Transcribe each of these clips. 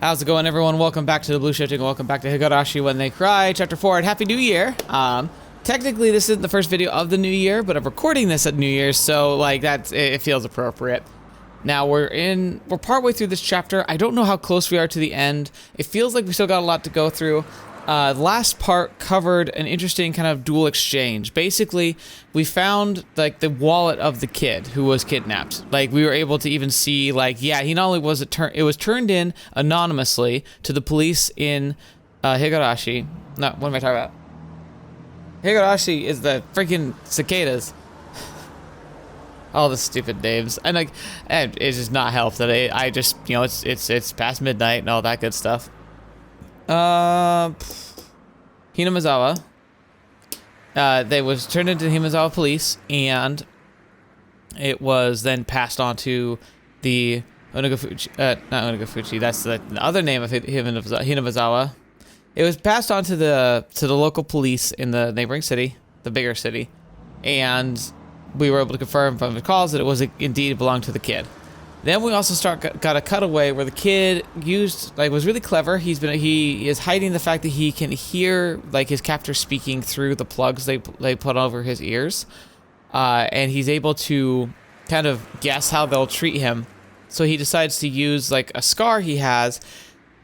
How's it going, everyone? Welcome back to the Blue Shifting. Welcome back to Higurashi When They Cry, Chapter 4, and Happy New Year. Technically, this isn't the first video of the new year, but I'm recording this at New Year's, so like it feels appropriate. Now we're partway through this chapter. I don't know how close we are to the end. It feels like we still got a lot to go through. The last part covered an interesting kind of dual exchange. Basically, we found like the wallet of the kid who was kidnapped. Like we were able to even see like, yeah, he not only was it was turned in anonymously to the police in Higurashi. No, what am I talking about? Higurashi is the freaking cicadas. All the stupid names, and like, and it's just not help that I just, you know, it's past midnight and all that good stuff. Hinamizawa. They was turned into Hinamizawa police, and it was then passed on to the Onagafuchi. Not Onagafuchi. That's the other name of Hinamizawa. It was passed on to the local police in the neighboring city, the bigger city, and we were able to confirm from the calls that it was indeed belonged to the kid. Then we also got a cutaway where the kid was really clever. He is hiding the fact that he can hear like his captor speaking through the plugs they put over his ears, and he's able to kind of guess how they'll treat him. So he decides to use like a scar he has,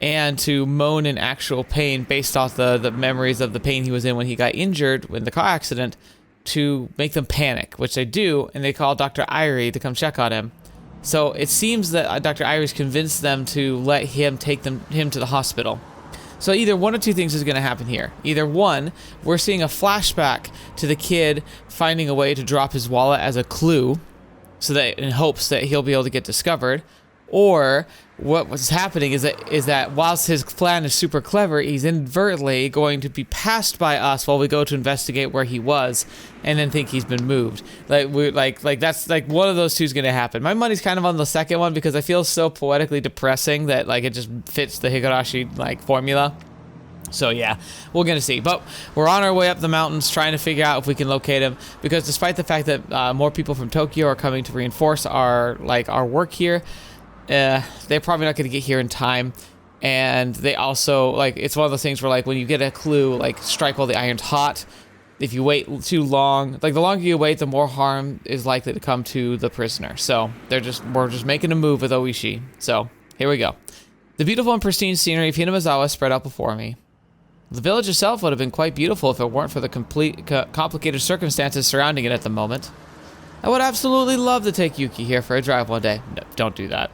and to moan in actual pain based off the memories of the pain he was in when he got injured in the car accident, to make them panic, which they do, and they call Dr. Irie to come check on him. So it seems that Dr. Irie's convinced them to let him take him to the hospital. So either one of two things is going to happen here. Either one, we're seeing a flashback to the kid finding a way to drop his wallet as a clue, so that in hopes that he'll be able to get discovered, or what was happening is that whilst his plan is super clever, he's inadvertently going to be passed by us while we go to investigate where he was, and then think he's been moved. Like that's like one of those two is going to happen. My money's kind of on the second one because I feel so poetically depressing that like it just fits the Higurashi like formula. So yeah, we're gonna see. But we're on our way up the mountains trying to figure out if we can locate him, because despite the fact that more people from Tokyo are coming to reinforce our work here, they're probably not going to get here in time. And they also, like, it's one of those things where, like, when you get a clue, like, strike while the iron's hot. If you wait too long, like, the longer you wait, the more harm is likely to come to the prisoner. So we're just making a move with Ooishi. So here we go. The beautiful and pristine scenery of Hinamizawa spread out before me. The village itself would have been quite beautiful if it weren't for the complicated circumstances surrounding it at the moment. I would absolutely love to take Yuki here for a drive one day. No, don't do that.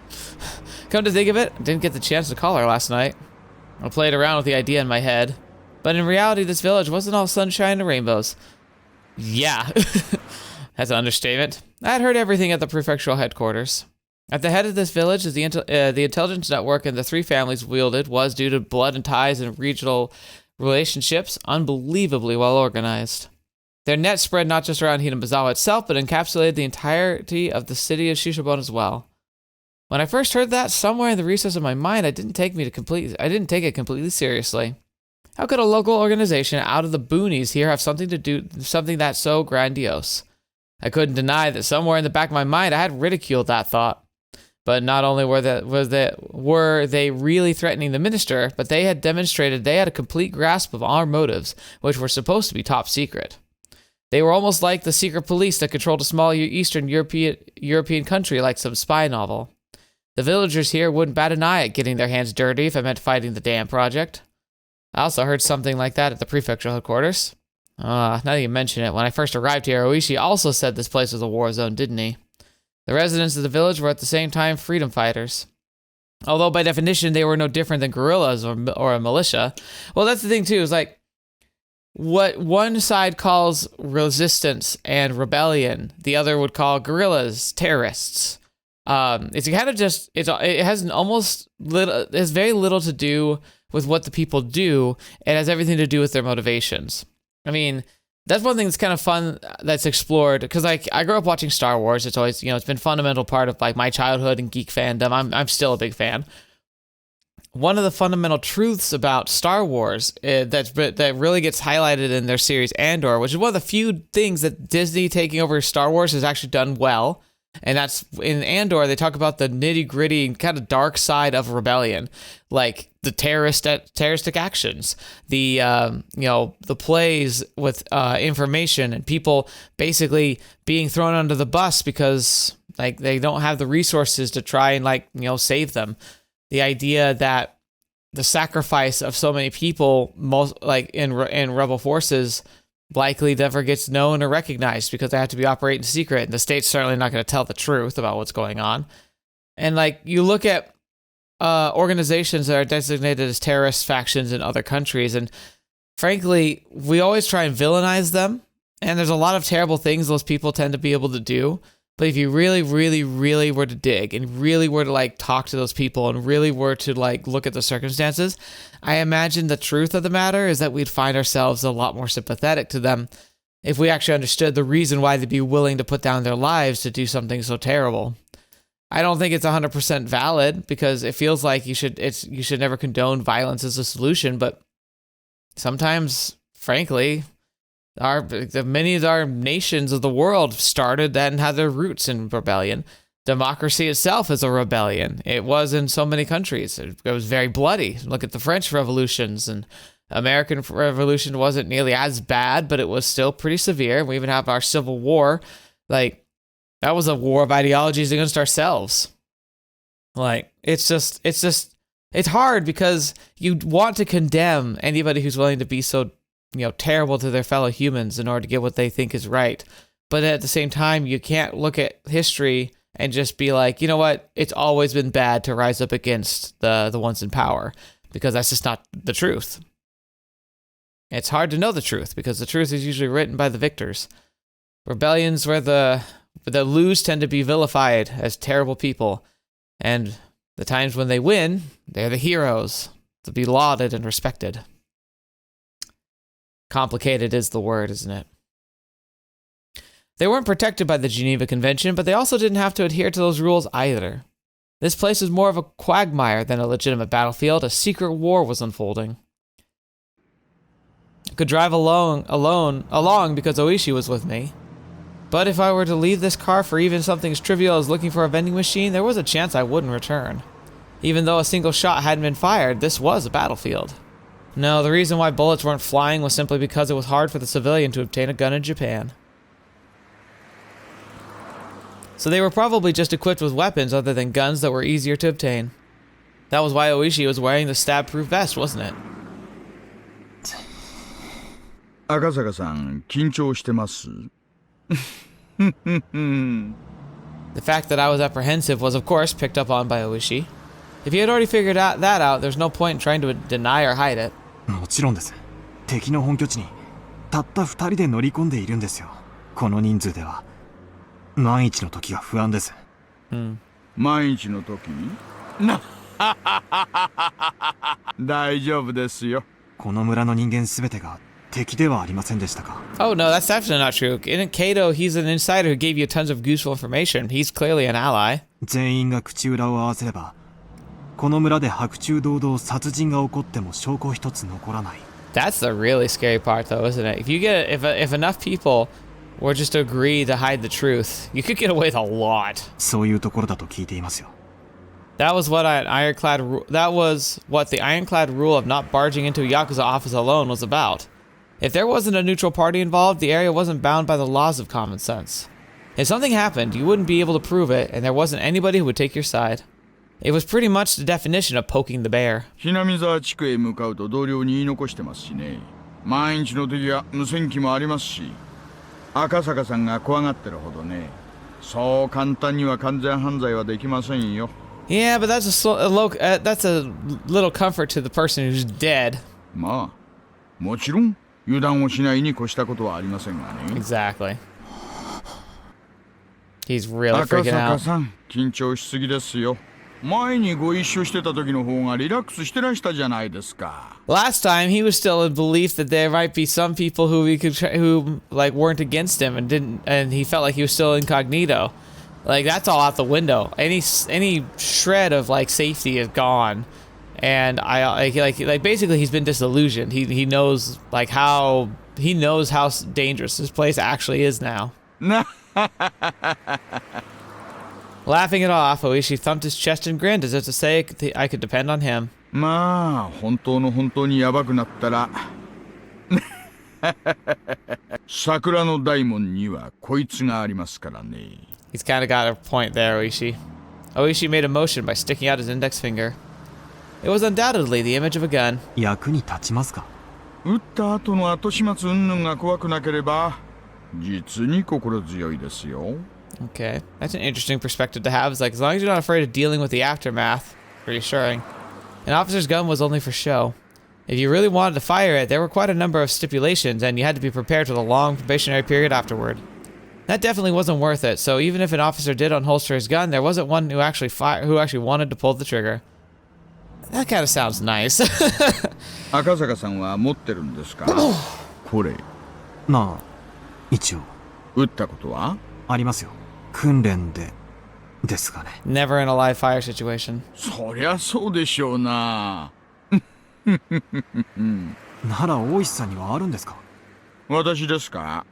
Come to think of it, I didn't get the chance to call her last night. I played around with the idea in my head. But in reality, this village wasn't all sunshine and rainbows. Yeah. That's an understatement. I had heard everything at the prefectural headquarters. At the head of this village is the intelligence network, and the three families wielded was, due to blood and ties and regional relationships, unbelievably well organized. Their net spread not just around Hinamizawa itself, but encapsulated the entirety of the city of Shishibon as well. When I first heard that, somewhere in the recess of my mind, I didn't take it completely seriously. How could a local organization out of the boonies here have something that's so grandiose? I couldn't deny that somewhere in the back of my mind, I had ridiculed that thought. But not only were they really threatening the minister, but they had demonstrated they had a complete grasp of our motives, which were supposed to be top secret. They were almost like the secret police that controlled a small Eastern European country like some spy novel. The villagers here wouldn't bat an eye at getting their hands dirty if I meant fighting the dam project. I also heard something like that at the prefectural headquarters. Now that you mention it, when I first arrived here, Ooishi also said this place was a war zone, didn't he? The residents of the village were at the same time freedom fighters. Although by definition they were no different than guerrillas or a militia. Well, that's the thing too, is like, what one side calls resistance and rebellion, the other would call guerrillas, terrorists. It's kind of just, it has very little to do with what the people do. It has everything to do with their motivations. I mean, that's one thing that's kind of fun that's explored, because like I grew up watching Star Wars. It's always, you know, it's been a fundamental part of like my childhood and geek fandom. I'm still a big fan. One of the fundamental truths about Star Wars that really gets highlighted in their series Andor, which is one of the few things that Disney taking over Star Wars has actually done well, And that's in Andor, they talk about the nitty gritty kind of dark side of rebellion, like the terroristic actions, the the plays with information and people basically being thrown under the bus because like they don't have the resources to try and save them. The idea that the sacrifice of so many people, most like in rebel forces, likely never gets known or recognized because they have to be operating in secret, and the state's certainly not going to tell the truth about what's going on. And like you look at organizations that are designated as terrorist factions in other countries, and frankly, we always try and villainize them, and there's a lot of terrible things those people tend to be able to do. But if you really, really, really were to dig and really were to like talk to those people and really were to like look at the circumstances, I imagine the truth of the matter is that we'd find ourselves a lot more sympathetic to them if we actually understood the reason why they'd be willing to put down their lives to do something so terrible. I don't think it's 100% valid because it feels like you should never condone violence as a solution, but sometimes, frankly, many of our nations of the world started and had their roots in rebellion. Democracy itself is a rebellion. It was in so many countries. It was very bloody. Look at the French revolutions, and American Revolution wasn't nearly as bad, but it was still pretty severe. We even have our Civil War. Like, that was a war of ideologies against ourselves. Like, it's hard because you want to condemn anybody who's willing to be so terrible to their fellow humans in order to get what they think is right. But at the same time, you can't look at history and just be like, you know what, it's always been bad to rise up against the ones in power, because that's just not the truth. It's hard to know the truth because the truth is usually written by the victors. Rebellions where the lose tend to be vilified as terrible people, and the times when they win, they're the heroes to be lauded and respected. Complicated is the word, isn't it? They weren't protected by the Geneva Convention, but they also didn't have to adhere to those rules either. This place was more of a quagmire than a legitimate battlefield. A secret war was unfolding. I could drive along because Ooishi was with me. But if I were to leave this car for even something as trivial as looking for a vending machine, there was a chance I wouldn't return. Even though a single shot hadn't been fired, this was a battlefield. No, the reason why bullets weren't flying was simply because it was hard for the civilian to obtain a gun in Japan. So they were probably just equipped with weapons other than guns that were easier to obtain. That was why Ooishi was wearing the stab-proof vest, wasn't it? Akasaka-san, 緊張してます? The fact that I was apprehensive was, of course, picked up on by Ooishi. If he had already figured that out, there's no point in trying to deny or hide it. もちろんです。敵の本拠地にたった2人で乗り込んでいるんですよ。この人数では万一の時が不安です。万一の時？大丈夫ですよ。この村の人間すべてが敵ではありませんでしたか? Oh no, that's definitely not true. In Kato, he's an insider who gave you tons of useful information. He's clearly an ally. 全員が口裏を合わせればこの村で白昼堂々殺人が起こっても証拠一つ残らない。 That's the really scary part, though, isn't it? If enough people were just to agree to hide the truth, you could get away with a lot. そういうところだと聞いていますよ。 That was what the ironclad rule of not barging into a Yakuza office alone was about. If there wasn't a neutral party involved, the area wasn't bound by the laws of common sense. If something happened, you wouldn't be able to prove it, and there wasn't anybody who would take your side. It was pretty much the definition of poking the bear. ひなみ沢地区へ向かうと同僚に言い残してますしね。万一の時は無線機もありますし、赤坂さんが怖がってるほどね。そう簡単には完全犯罪はできませんよ。 Yeah, but that's a little comfort to the person who's dead. まあ、もちろん油断をしないに越したことはありませんがね。Exactly. He's really freaking out. 赤坂さん、緊張しすぎですよ。前にご一緒してた時の方がリラックスしてらしたじゃないですか。 Last time he was still in belief that there might be some people who weren't against him and he felt like he was still incognito. Like that's all out the window. Any shred of like safety is gone. And basically he's been disillusioned. He knows how dangerous this place actually is now. Laughing it off, Ooishi thumped his chest and grinned as if to say I could depend on him. まあ本当の本当にヤバくなったら桜の大門にはこいつがありますからね。 He's kind of got a point there, Ooishi. Ooishi made a motion by sticking out his index finger. It was undoubtedly the image of a gun. 役に立ちますか？撃った後の後始末云々が怖くなければ実に心強いですよ。 Okay, that's an interesting perspective to have. It's like, as long as you're not afraid of dealing with the aftermath, reassuring. An officer's gun was only for show. If you really wanted to fire it, there were quite a number of stipulations, and you had to be prepared for the long probationary period afterward. That definitely wasn't worth it, so even if an officer did unholster his gun, there wasn't one who actually wanted to pull the trigger. That kind of sounds nice. 赤坂さんは持ってるんですか？これ。まあ、一応。撃ったことは？ありますよ。訓練で、ですがね。Never in a live fire situation. そりゃそうでしょうな。なら大石さんにはあるんですか？私ですか？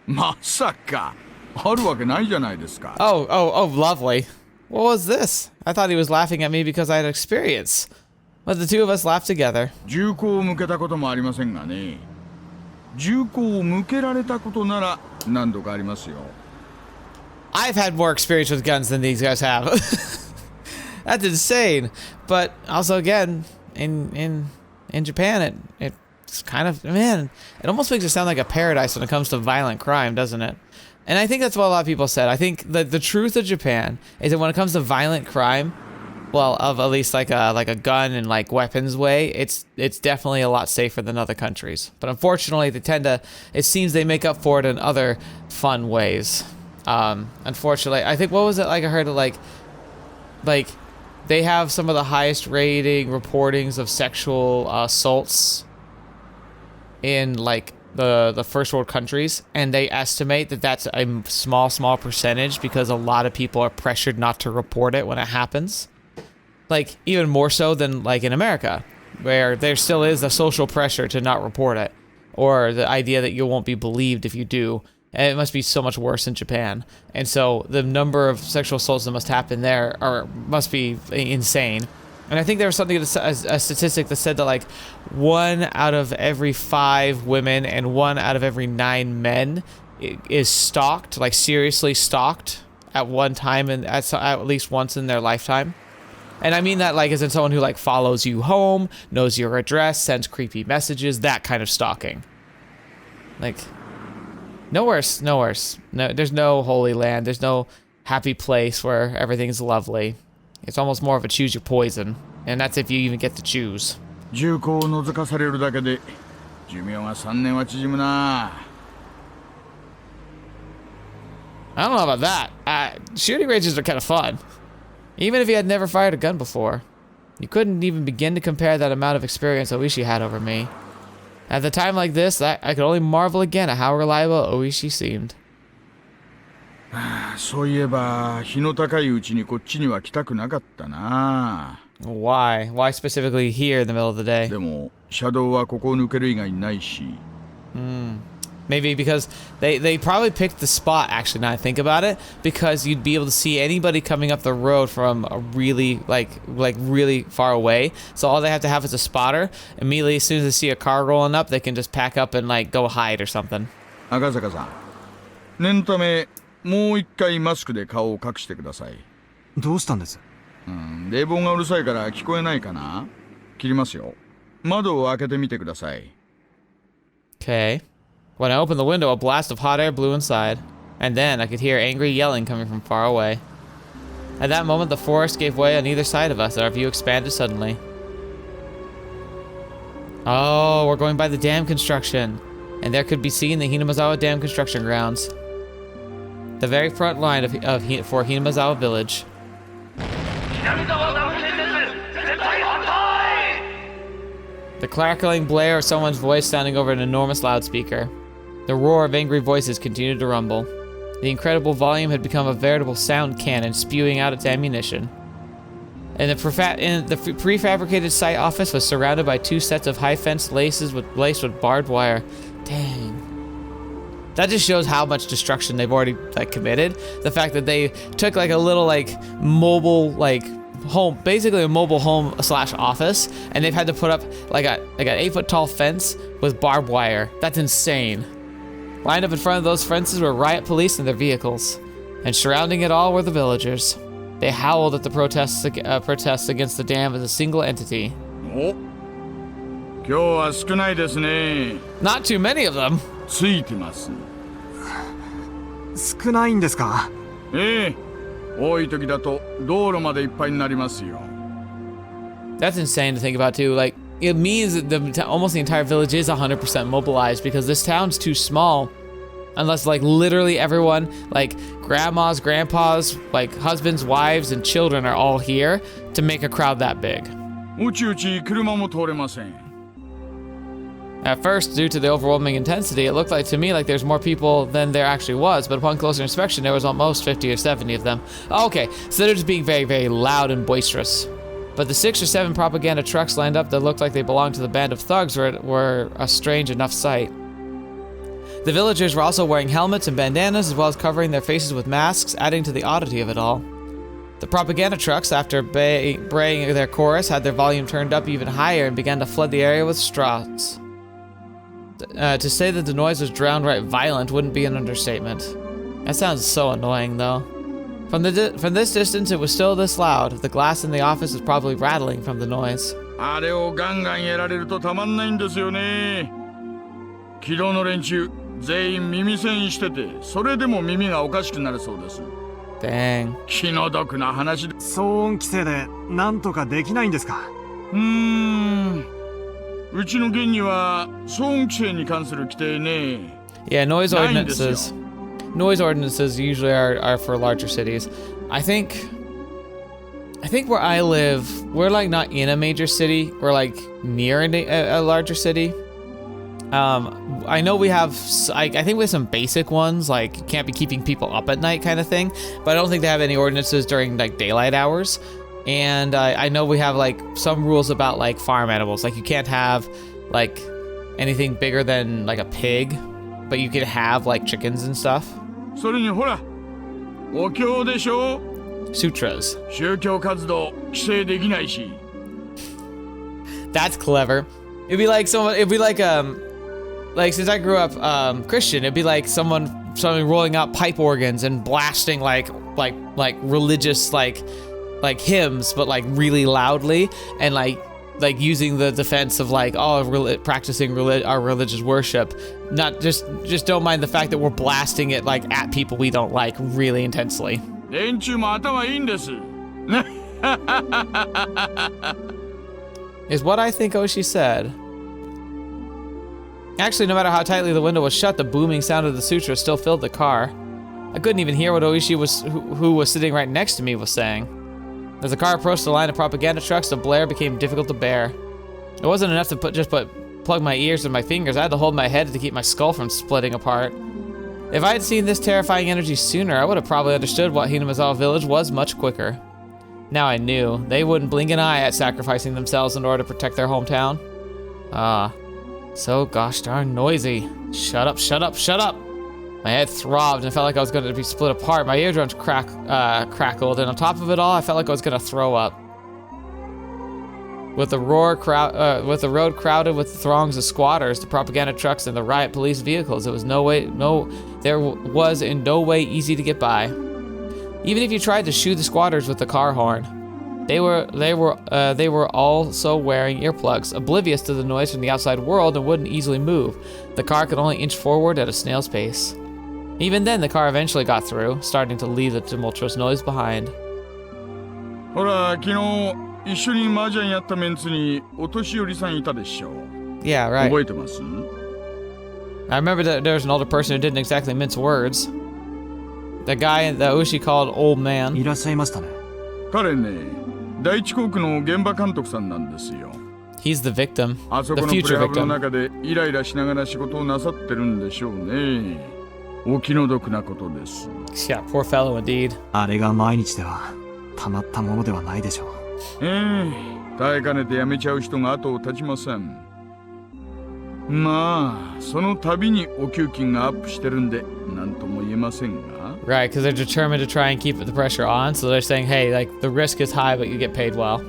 まさかあるわけないじゃないですか。Oh, lovely. What was this? I thought he was laughing at me because I had experience. But the two of us laughed together. 銃口を向けたこともありませんがね。銃口を向けられたことなら何度かありますよ。I've had more experience with guns than these guys have. That's insane. But also, again, in Japan, it's kind of, man, it almost makes it sound like a paradise when it comes to violent crime, doesn't it? And I think that's what a lot of people said. I think that the truth of Japan is that when it comes to violent crime, well, of at least like a gun and like weapons way, it's definitely a lot safer than other countries. But unfortunately, it seems they make up for it in other fun ways. Unfortunately, I think, what was it like? I heard like they have some of the highest rating reportings of sexual assaults in like the first world countries, and they estimate that that's a small percentage because a lot of people are pressured not to report it when it happens. Like even more so than like in America, where there still is a social pressure to not report it, or the idea that you won't be believed if you do. And it must be so much worse in Japan. And so the number of sexual assaults that must happen there must be insane. And I think there was something, a statistic that said that like 1 out of every 5 women and 1 out of every 9 men is stalked, like seriously stalked at one time and at least once in their lifetime. And I mean that like as in someone who like follows you home, knows your address, sends creepy messages, that kind of stalking. Like, no worse. No, there's no holy land. There's no happy place where everything's lovely. It's almost more of a choose your poison. And that's if you even get to choose. 銃口を覗かされるだけで寿命が3年は縮むな。I don't know about that. Shooting ranges are kind of fun. Even if he had never fired a gun before. You couldn't even begin to compare that amount of experience Ooishi had over me. At a time like this, I could only marvel again at how reliable Ooishi seemed. そういえば日の高いうちにこっちには来たくなかったな。 Why? Why specifically here in the middle of the day? でも車道はここを抜ける以外ないし。Maybe because they probably picked the spot, actually, now I think about it, because you'd be able to see anybody coming up the road from a really, like really far away. So all they have to have is a spotter. Immediately, as soon as they see a car rolling up, they can just pack up and, like, go hide or something. 赤坂さん、念のため、もう一回マスクで顔を隠してください。どうしたんです？冷房がうるさいから聞こえないかな？切りますよ。窓を開けてみてください。Okay. When I opened the window, a blast of hot air blew inside, and then I could hear angry yelling coming from far away. At that moment, the forest gave way on either side of us, and our view expanded suddenly. Oh, we're going by the dam construction, and there could be seen the Hinamazawa Dam construction grounds. The very front line for Hinamazawa Village. The crackling blare of someone's voice sounding over an enormous loudspeaker. The roar of angry voices continued to rumble. The incredible volume had become a veritable sound cannon spewing out its ammunition. And the prefabricated site office was surrounded by 2 sets of high fence laced with barbed wire. Dang. That just shows how much destruction they've already like committed. The fact that they took like a little like mobile like home, basically a mobile home / office, and they've had to put up like an 8-foot tall fence with barbed wire. That's insane. Lined up in front of those fences were riot police and their vehicles, and surrounding it all were the villagers. They howled at the protests against the dam as a single entity. Oh, 今日は少ないですね。 Not too many of them. ついてます。少ないんですか？ええ、多い時だと道路までいっぱいになりますよ。 That's insane to think about too. Like, it means that almost the entire village is 100% mobilized because this town's too small. Unless like literally everyone, like grandmas, grandpas, like husbands, wives, and children are all here to make a crowd that big. うちうち車も通れません。 At first, due to the overwhelming intensity, it looked like to me like there's more people than there actually was, but upon closer inspection, there was almost 50 or 70 of them. Okay, so they're just being very, very loud and boisterous. But the 6 or 7 propaganda trucks lined up that looked like they belonged to the band of thugs were a strange enough sight. The villagers were also wearing helmets and bandanas, as well as covering their faces with masks, adding to the oddity of it all. The propaganda trucks, after braying their chorus, had their volume turned up even higher and began to flood the area with straws. To say that the noise was downright violent wouldn't be an understatement. That sounds so annoying, though. From this distance, it was still this loud. The glass in the office was probably rattling from the noise. あれをガンガンやられるとたまんないんですよね。昨日の連中全員耳栓してて、それでも耳がおかしくなるそうです。 Dang. 気の毒な話で。騒音規制でなんとかできないんですか？うちの県には騒音規制に関する規定ね。 Yeah, noise ordinances. Noise ordinances usually are for larger cities. I think where I live, we're like not in a major city. We're like near a larger city. I know we have, I think we have some basic ones, like you can't be keeping people up at night kind of thing, but I don't think they have any ordinances during like daylight hours. And I know we have like some rules about like farm animals, like you can't have like anything bigger than like a pig, but you can have like chickens and stuff. それにほら、お経でしょ。 Sutras. 宗教活動規制できないし。 That's clever. It'd be like since I grew up Christian, it'd be like someone rolling out pipe organs and blasting like religious like hymns, but like really loudly, and like using the defense of like practicing our religious worship. Not just don't mind the fact that we're blasting it like at people we don't like really intensely. 連中も頭いいんです。 Is what I think Ooishi said. Actually, no matter how tightly the window was shut, the booming sound of the sutra still filled the car. I couldn't even hear what Ooishi who was sitting right next to me was saying. As the car approached the line of propaganda trucks, the blare became difficult to bear. It wasn't enough to plug my ears with my fingers. I had to hold my head to keep my skull from splitting apart. If I had seen this terrifying energy sooner, I would have probably understood what Himatsubushi village was much quicker. Now I knew. They wouldn't blink an eye at sacrificing themselves in order to protect their hometown. So gosh darn noisy. Shut up, shut up, shut up! My head throbbed and felt like I was going to be split apart. My eardrums crackled, and on top of it all, I felt like I was going to throw up. With the road crowded with throngs of squatters, the propaganda trucks, and the riot police vehicles, there was in no way easy to get by. Even if you tried to shoo the squatters with the car horn, they were also wearing earplugs, oblivious to the noise from the outside world, and wouldn't easily move. The car could only inch forward at a snail's pace. Even then, the car eventually got through, starting to leave the tumultuous noise behind. ほら、昨日一緒に麻雀やったメンツにお年寄りさんいたでしょ。 Yeah, right. 覚えてます？ I remember that there was an older person who didn't exactly mince words. The guy that Ooishi called old man. いらっしゃいましたね。彼ね、第一航空の現場監督さんなんですよ。 He's the victim. あそ The このプ future レハブの victim. 中でイライラしながら仕事をなさってるんでしょうね。お気の毒なことです。 Yeah, poor fellow indeed. あれが毎日ではたまったものではないでしょう。耐えかねてやめちゃう人が後を絶ちません。まあ、その度にお給金がアップしてるんで、なんとも言えませんが。Right, because they're determined to try and keep the pressure on, so they're saying, hey, like, the risk is high, but you get paid well.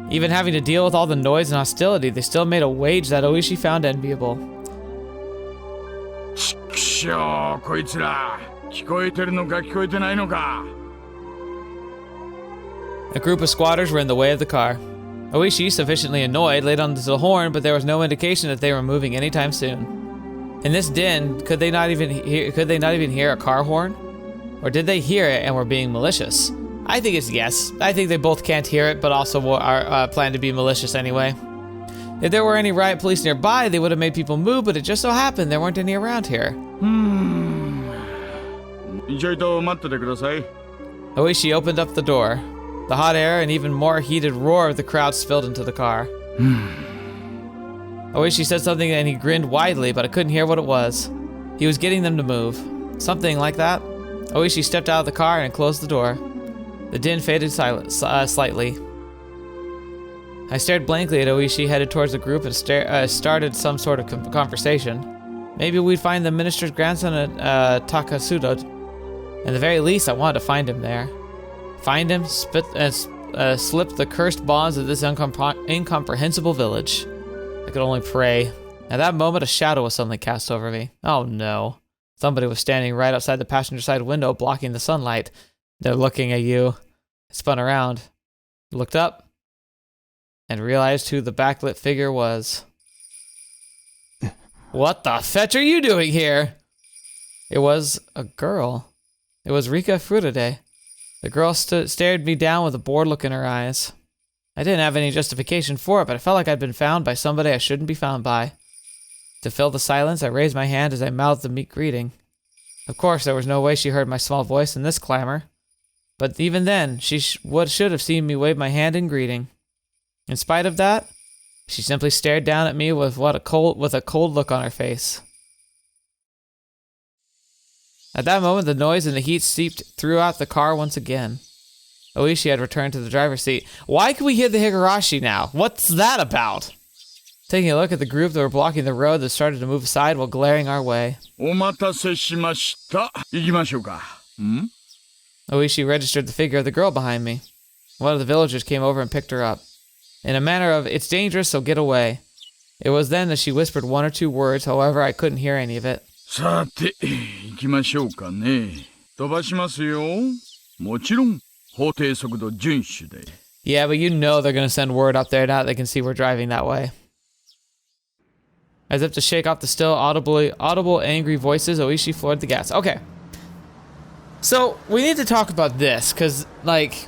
Even having to deal with all the noise and hostility, they still made a wage that Ooishi found enviable. ちくしょう、こいつら。聞こえてるのか聞こえてないのか。A group of squatters were in the way of the car. Ooishi, sufficiently annoyed, laid onto the horn, but there was no indication that they were moving anytime soon. In this din, could they not even hear a car horn? Or did they hear it and were being malicious? I think it's yes. I think they both can't hear it, but also are plan to be malicious anyway. If there were any riot police nearby, they would have made people move, but it just so happened there weren't any around here. ちょいと待っててください。 Ooishi opened up the door. The hot air and even more heated roar of the crowd spilled into the car. Ooishi said something and he grinned widely, but I couldn't hear what it was. He was getting them to move. Something like that. Ooishi stepped out of the car and closed the door. The din faded slightly. I stared blankly at Ooishi, headed towards the group, and started some sort of conversation. Maybe we'd find the minister's grandson at Takasudo. At the very least, I wanted to find him there. Find him, slip the cursed bonds of this incomprehensible village. I could only pray. At that moment, a shadow was suddenly cast over me. Oh no. Somebody was standing right outside the passenger side window, blocking the sunlight. They're looking at you. I spun around, looked up, and realized who the backlit figure was. What the fetch are you doing here? It was a girl. It was Rika Furude. The girl stared me down with a bored look in her eyes. I didn't have any justification for it, but I felt like I'd been found by somebody I shouldn't be found by. To fill the silence, I raised my hand as I mouthed the meek greeting. Of course, there was no way she heard my small voice in this clamor. But even then, she should have seen me wave my hand in greeting. In spite of that, she simply stared down at me with a cold look on her face. At that moment, the noise and the heat seeped throughout the car once again. Ooishi had returned to the driver's seat. Why can we hear the Higurashi now? What's that about? Taking a look at the group that were blocking the road that started to move aside while glaring our way. お待たせしました。行きましょうか。Ooishi registered the figure of the girl behind me. One of the villagers came over and picked her up. In a manner of, it's dangerous, so get away. It was then that she whispered one or two words, however, I couldn't hear any of it. さて、行きましょうかね。飛ばしますよ。もちろん、法定速度遵守で。Yeah, but you know they're gonna send word up there now that they can see we're driving that way. As if to shake off the still audible angry voices, Ooishi floored the gas. Okay. So, we need to talk about this, because, like,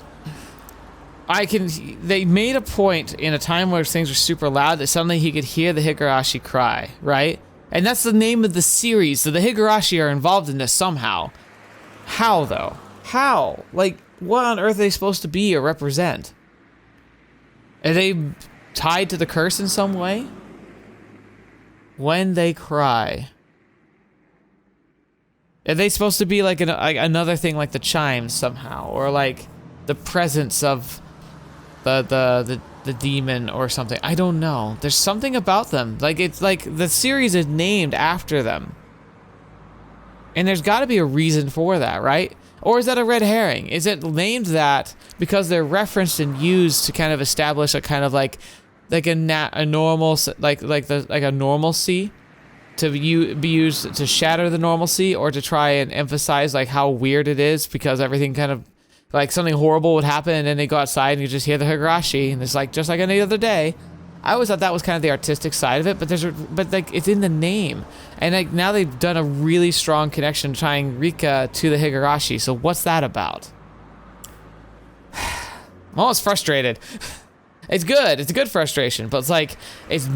they made a point in a time where things were super loud that suddenly he could hear the Higurashi cry, right? And that's the name of the series, so the Higurashi are involved in this somehow. How, though? How? Like, what on earth are they supposed to be or represent? Are they tied to the curse in some way? When they cry. Are they supposed to be like another thing like the chimes somehow? Or like the presence of the demon or something? I don't know. There's something about them. Like, it's like the series is named after them. And there's got to be a reason for that, right? Or is that a red herring? Is it named that because they're referenced and used to kind of establish a kind of like a normalcy to be used to shatter the normalcy, or to try and emphasize like how weird it is because everything kind of like something horrible would happen and then they go outside and you just hear the Higurashi and it's like just like any other day. I always thought that was kind of the artistic side of it, but like it's in the name, and like now they've done a really strong connection tying Rika to the Higurashi. So what's that about? I'm almost frustrated. It's good. It's a good frustration, but it's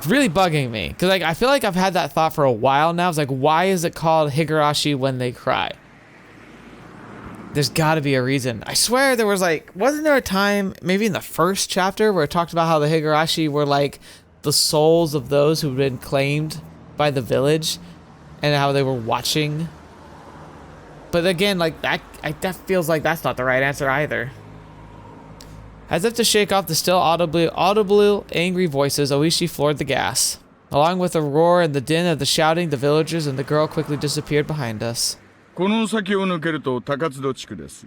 really bugging me because like I feel like I've had that thought for a while now. It's like, why is it called Higurashi when they cry? There's got to be a reason. I swear there was like, wasn't there a time maybe in the first chapter where it talked about how the Higurashi were like the souls of those who've been claimed by the village and how they were watching? But again, like that feels like that's not the right answer either. As if to shake off the still audibly angry voices, Ooishi floored the gas. Along with the roar and the din of the shouting, the villagers and the girl quickly disappeared behind us. この先を抜けると高津戸地区です。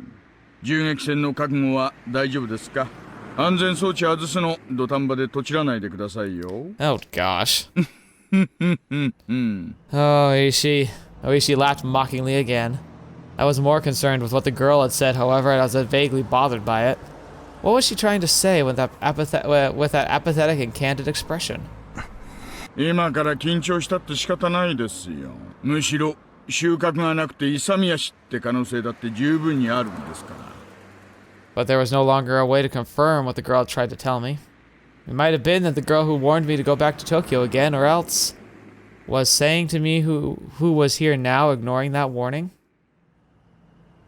銃撃戦の覚悟は大丈夫ですか？安全装置外すの土壇場でとちらないでくださいよ。Oh gosh. Oh, Ooishi. Ooishi laughed mockingly again. I was more concerned with what the girl had said, however, I was vaguely bothered by it. What was she trying to say with that apathetic and candid expression? 今から緊張したって仕方ないですよ。むしろ収穫がなくて勇み足って可能性だって十分にあるんですから。But there was no longer a way to confirm what the girl tried to tell me. It might have been that the girl who warned me to go back to Tokyo again, or else was saying to me who was here now, ignoring that warning.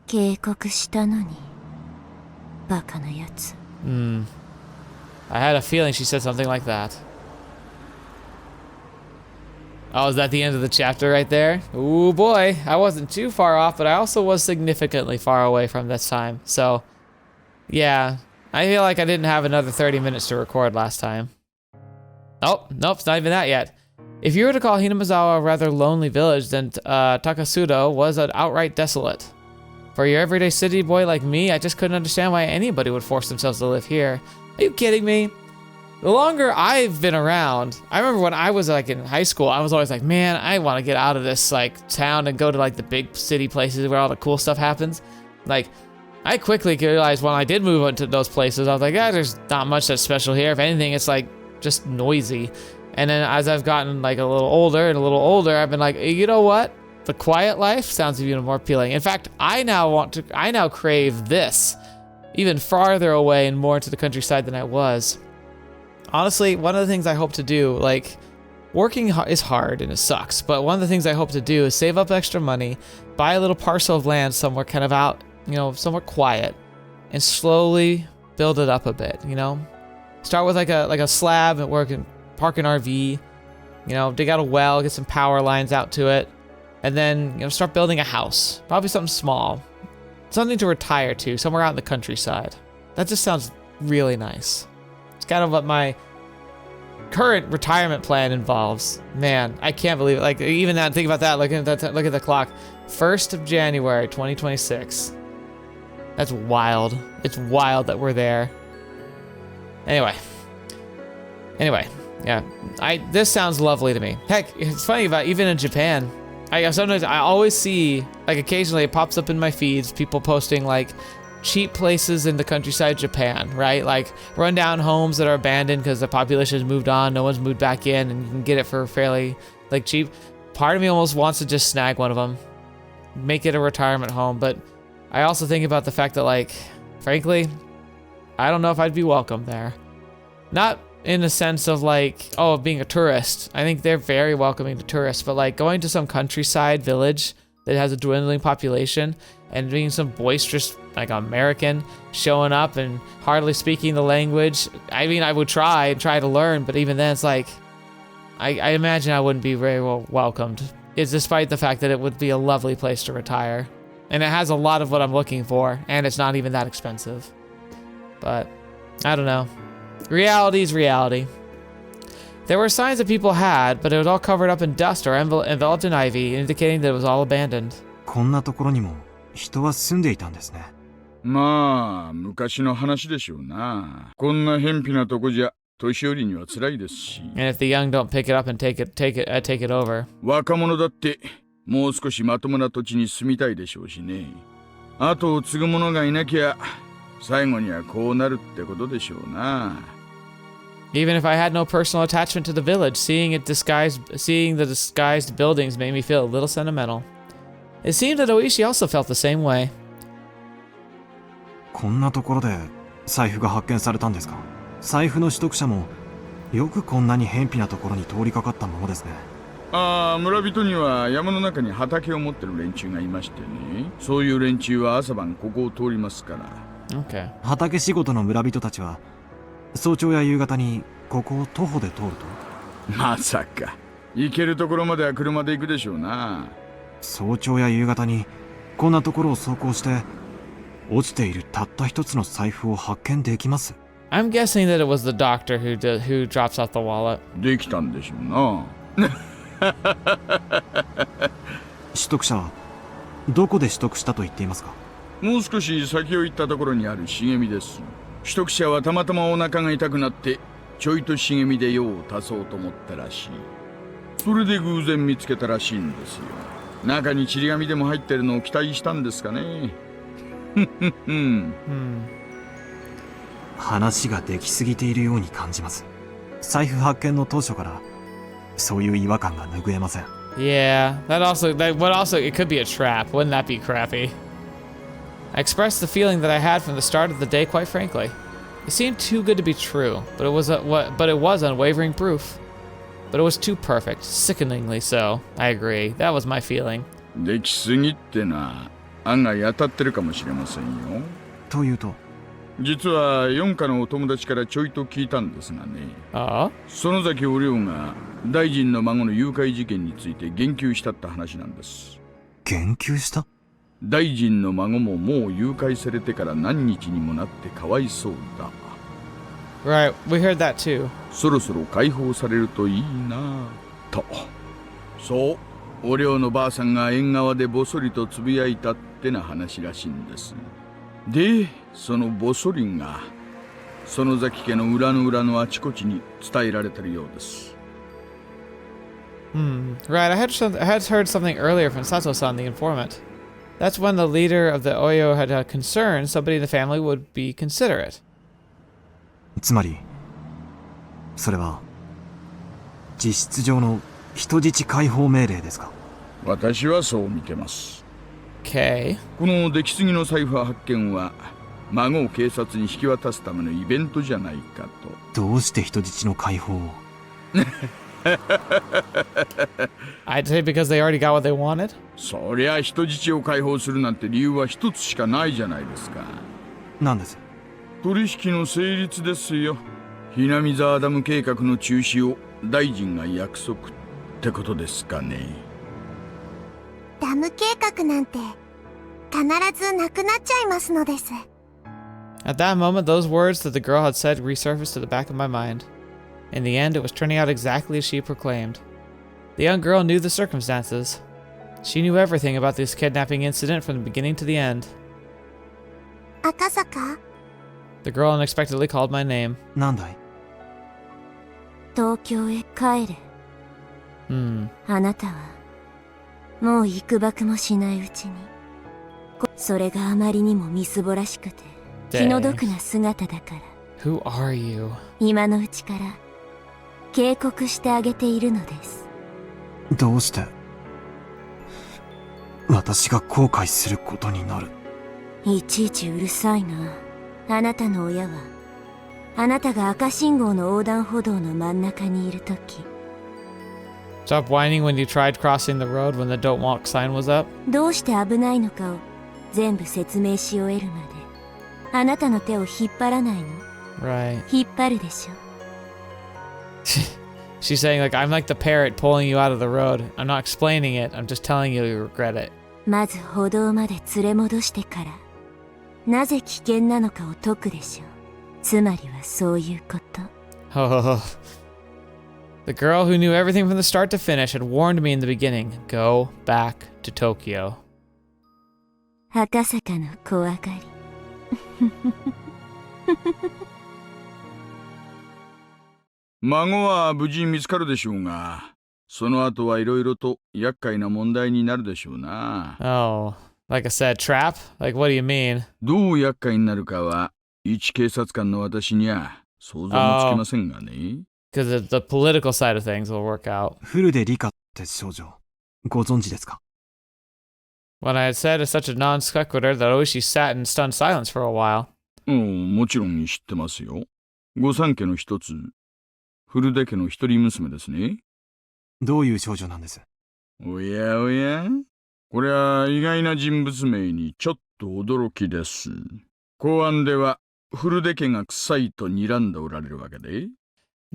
警告したのに、バカなやつ。I had a feeling she said something like that. Oh, is that the end of the chapter right there? Ooh boy, I wasn't too far off, but I also was significantly far away from this time. So, yeah, I feel like I didn't have another 30 minutes to record last time. Oh, nope, it's not even that yet. If you were to call Hinamazawa a rather lonely village, then Takasudo was an outright desolate. For your everyday city boy like me, I just couldn't understand why anybody would force themselves to live here. Are you kidding me? The longer I've been around, I remember when I was like in high school, I was always like, man, I want to get out of this like town and go to like the big city places where all the cool stuff happens. Like, I quickly realized when I did move into those places, I was like, there's not much that's special here. If anything, it's like just noisy. And then as I've gotten like a little older, I've been like, you know what? The quiet life sounds even more appealing. In fact, I now crave this, even farther away and more into the countryside than I was. Honestly, one of the things I hope to do, like, working is hard and it sucks, but one of the things I hope to do is save up extra money, buy a little parcel of land somewhere kind of out, you know, somewhere quiet, and slowly build it up a bit, you know? Start with like a slab and park an RV, you know, dig out a well, get some power lines out to it, and then, you know, start building a house. Probably something small. Something to retire to, somewhere out in the countryside. That just sounds really nice. It's kind of what my current retirement plan involves. Man, I can't believe it. Like, even that, think about that, look at the clock. 1st of January, 2026. That's wild. It's wild that we're there. Anyway, yeah. This sounds lovely to me. Heck, it's funny about even in Japan. I always see, like, occasionally it pops up in my feeds, people posting like cheap places in the countryside Japan, right? Like rundown homes that are abandoned because the population has moved on, no one's moved back in, and you can get it for fairly like cheap. Part of me almost wants to just snag one of them, make it a retirement home, but I also think about the fact that, like, frankly, I don't know if I'd be welcome there. Not in the sense of like, oh, being a tourist. I think they're very welcoming to tourists, but like going to some countryside village that has a dwindling population and being some boisterous like American showing up and hardly speaking the language. I mean, I would try to learn, but even then it's like, I imagine I wouldn't be very well welcomed. It's despite the fact that it would be a lovely place to retire. And it has a lot of what I'm looking for, and it's not even that expensive. But, I don't know. Reality's reality. There were signs that people had, but it was all covered up in dust or enveloped in ivy, indicating that it was all abandoned. こんなところにも人は住んでいたんですね。まあ、昔の話でしょうな。こんな偏僻なとこじゃ年寄りには辛いですし。And if the young don't pick it up and take it over. 若者だってもう少しまともな土地に住みたいでしょうしね。後を継ぐ者がいなきゃ最後にはこうなるってことでしょうな。Even if I had no personal attachment to the village, seeing the disguised buildings made me feel a little sentimental. It seemed that Ooishi also felt the same way. こんなところで財布が発見されたんですか。財布の取得者もよくこんなに偏僻なところに通りかかったものですね。ああ、村人には山の中に畑を持ってる連中がいましてね。そういう連中は朝晩ここを通りますから。Okay. 畑仕事の村人たちは早朝や夕方にここを徒歩で通ると。まさか行けるところまでは車で行くでしょうな。早朝や夕方にこんなところを走行して落ちているたった一つの財布を発見できます。I'm guessing that it was the doctor who drops off the wallet. できたんでしょうな。取得者はどこで取得したと言っていますか？もう少し先を行ったところにある茂みです。取得者はたまたまお腹が痛くなってちょいと茂みで用を足そうと思ったらしい。それで偶然見つけたらしいんですよ。中にちり紙でも入ってるのを期待したんですかね。話ができすぎているように感じます。財布発見の当初からそういう違和感が拭えません。Yeah, it could be a trap. Wouldn't that be crappy? I expressed the feeling that I had from the start of the day, quite frankly. It seemed too good to be true, but it was unwavering proof. But it was too perfect, sickeningly so. I agree. That was my feeling. できすぎってな、案外当たってるかもしれませんよ。というと、実は四課のお友達からちょいと聞いたんですがね。園崎お涼が大臣の孫の誘拐事件について言及したって話なんです。言及した？大臣の孫ももう誘拐されてから何日にもなってかわいそうだ。Right, we heard that too. そろそろ解放されるといいなと。そう、お涼のばあさんが縁側でぼそりとつぶやいたってな話らしいんです。で、そのぼそりが園崎家の裏の裏のあちこちに伝えられてるようです。Right, I had heard something earlier from Sato-san, the informant. That's when the leader of the Oyo had a concern somebody in the family would be considerate. つまり、それは実質上の人質解放命令ですか？私はそう見てます。Okay. この出来すぎの財布発見は孫を警察に引き渡すためのイベントじゃないかと。どうして人質の解放を？I'd say because they already got what they wanted. そりゃ人質を解放するなんて理由は一つしかないじゃないですか。なんです？取引の成立ですよ。ひなみざダム計画の中止を大臣が約束ってことですかね。ダム計画なんて必ずなくなっちゃいますのです。At that moment, those words that the girl had said resurfaced to the back of my mind. In the end, it was turning out exactly as she proclaimed. The young girl knew the circumstances. She knew everything about this kidnapping incident from the beginning to the end. Akasaka? The girl unexpectedly called my name. なんだい？東京へ帰れ。あなたはもう幾ばくもしないうちに、それがあまりにもみすぼらしくて気の毒な姿だから。Who are you? 今のうちから警告してあげているのです。どうして私が後悔することになる？いちいちうるさいな。あなたの親はあなたが赤信号の横断歩道の真ん中にいるとき、 Stop whining when you tried crossing the road when the don't walk sign was up. どうして危ないのかを全部説明し終えるまであなたの手を引っ張らないの？ Right. 引っ張るでしょ。She's saying, like, I'm like the parrot pulling you out of the road. I'm not explaining it. I'm just telling you you regret it. まず歩道まで連れ戻してからなぜ危険なのかを解くでしょう。つまりはそういうこと。Oh. The girl who knew everything from the start to finish had warned me in the beginning. Go back to Tokyo. 赤坂の怖がり。孫は無事見つかるでしょうが、その後はいろいろと厄介な問題になるでしょうな。Oh, like I said, trap? Like, what do you mean? どう厄介になるかは、一警察官の私には想像もつきませんがね。Because the political side of things will work out. フルで理科って少女、ご存知ですか？ What I had said is such a non sequitur that Ooishi sat in stunned silence for a while. もちろん知ってますよ。御三家の一つ、古出家の一人娘ですね。どういう少女なんです？おやおや、これは意外な人物名にちょっと驚きです。公安では古出家が臭いと睨んでおられるわけで。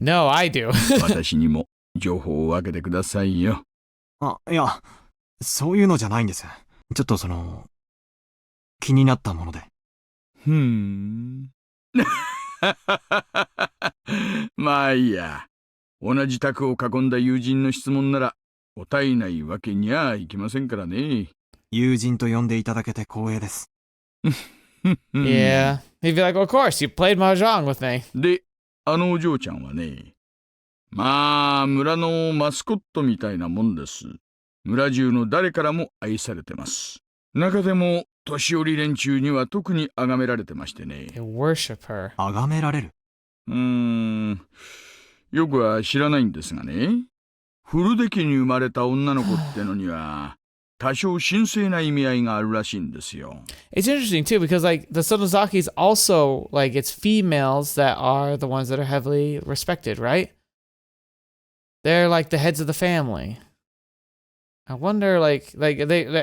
No, I do. 私にも情報を分けてくださいよ。いや、そういうのじゃないんです。ちょっと気になったもので。まあいいや。同じ卓を囲んだ友人の質問なら答えないわけにはいきませんからね。友人と呼んでいただけて光栄です。Yeah. He'd be like, of course, you played Mahjong with me. で、あのお嬢ちゃんはね、まあ村のマスコットみたいなもんです。村中の誰からも愛されてます。中でも年寄り連中には特に崇められてましてね。They worship her. 崇められる。よくは知らないんですがね、古出家に生まれた女の子ってのには多少神聖な意味合いがあるらしいんですよ。It's interesting too because like the Sonozakis also like it's females that are the ones that are heavily respected, right? They're like the heads of the family. I wonder like they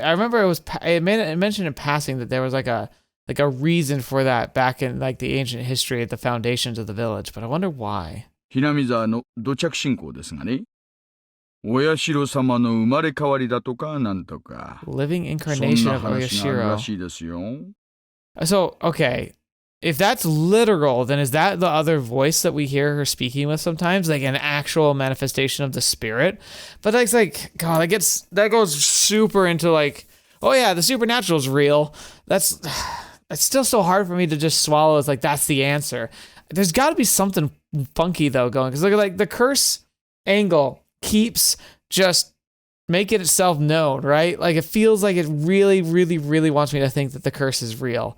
I remember it mentioned in passing that there was like a reason for that back in like the ancient history at the foundations of the village, but I wonder why. ひなみ沢の土着信仰ですがね、お社様の生まれ変わりだとかなんとか、 Living そん incarnation な of 話があるら Oyashiro. しいですよ。 So, okay. If that's literal, then is that the other voice that we hear her speaking with sometimes? Like an actual manifestation of the spirit? But it's like, God, that goes super into like, oh yeah, the supernatural is real. It's still so hard for me to just swallow as like, that's the answer. There's got to be something funky though going. Because look at like the curse angle keeps just making itself known, right? Like it feels like it really, really, really wants me to think that the curse is real.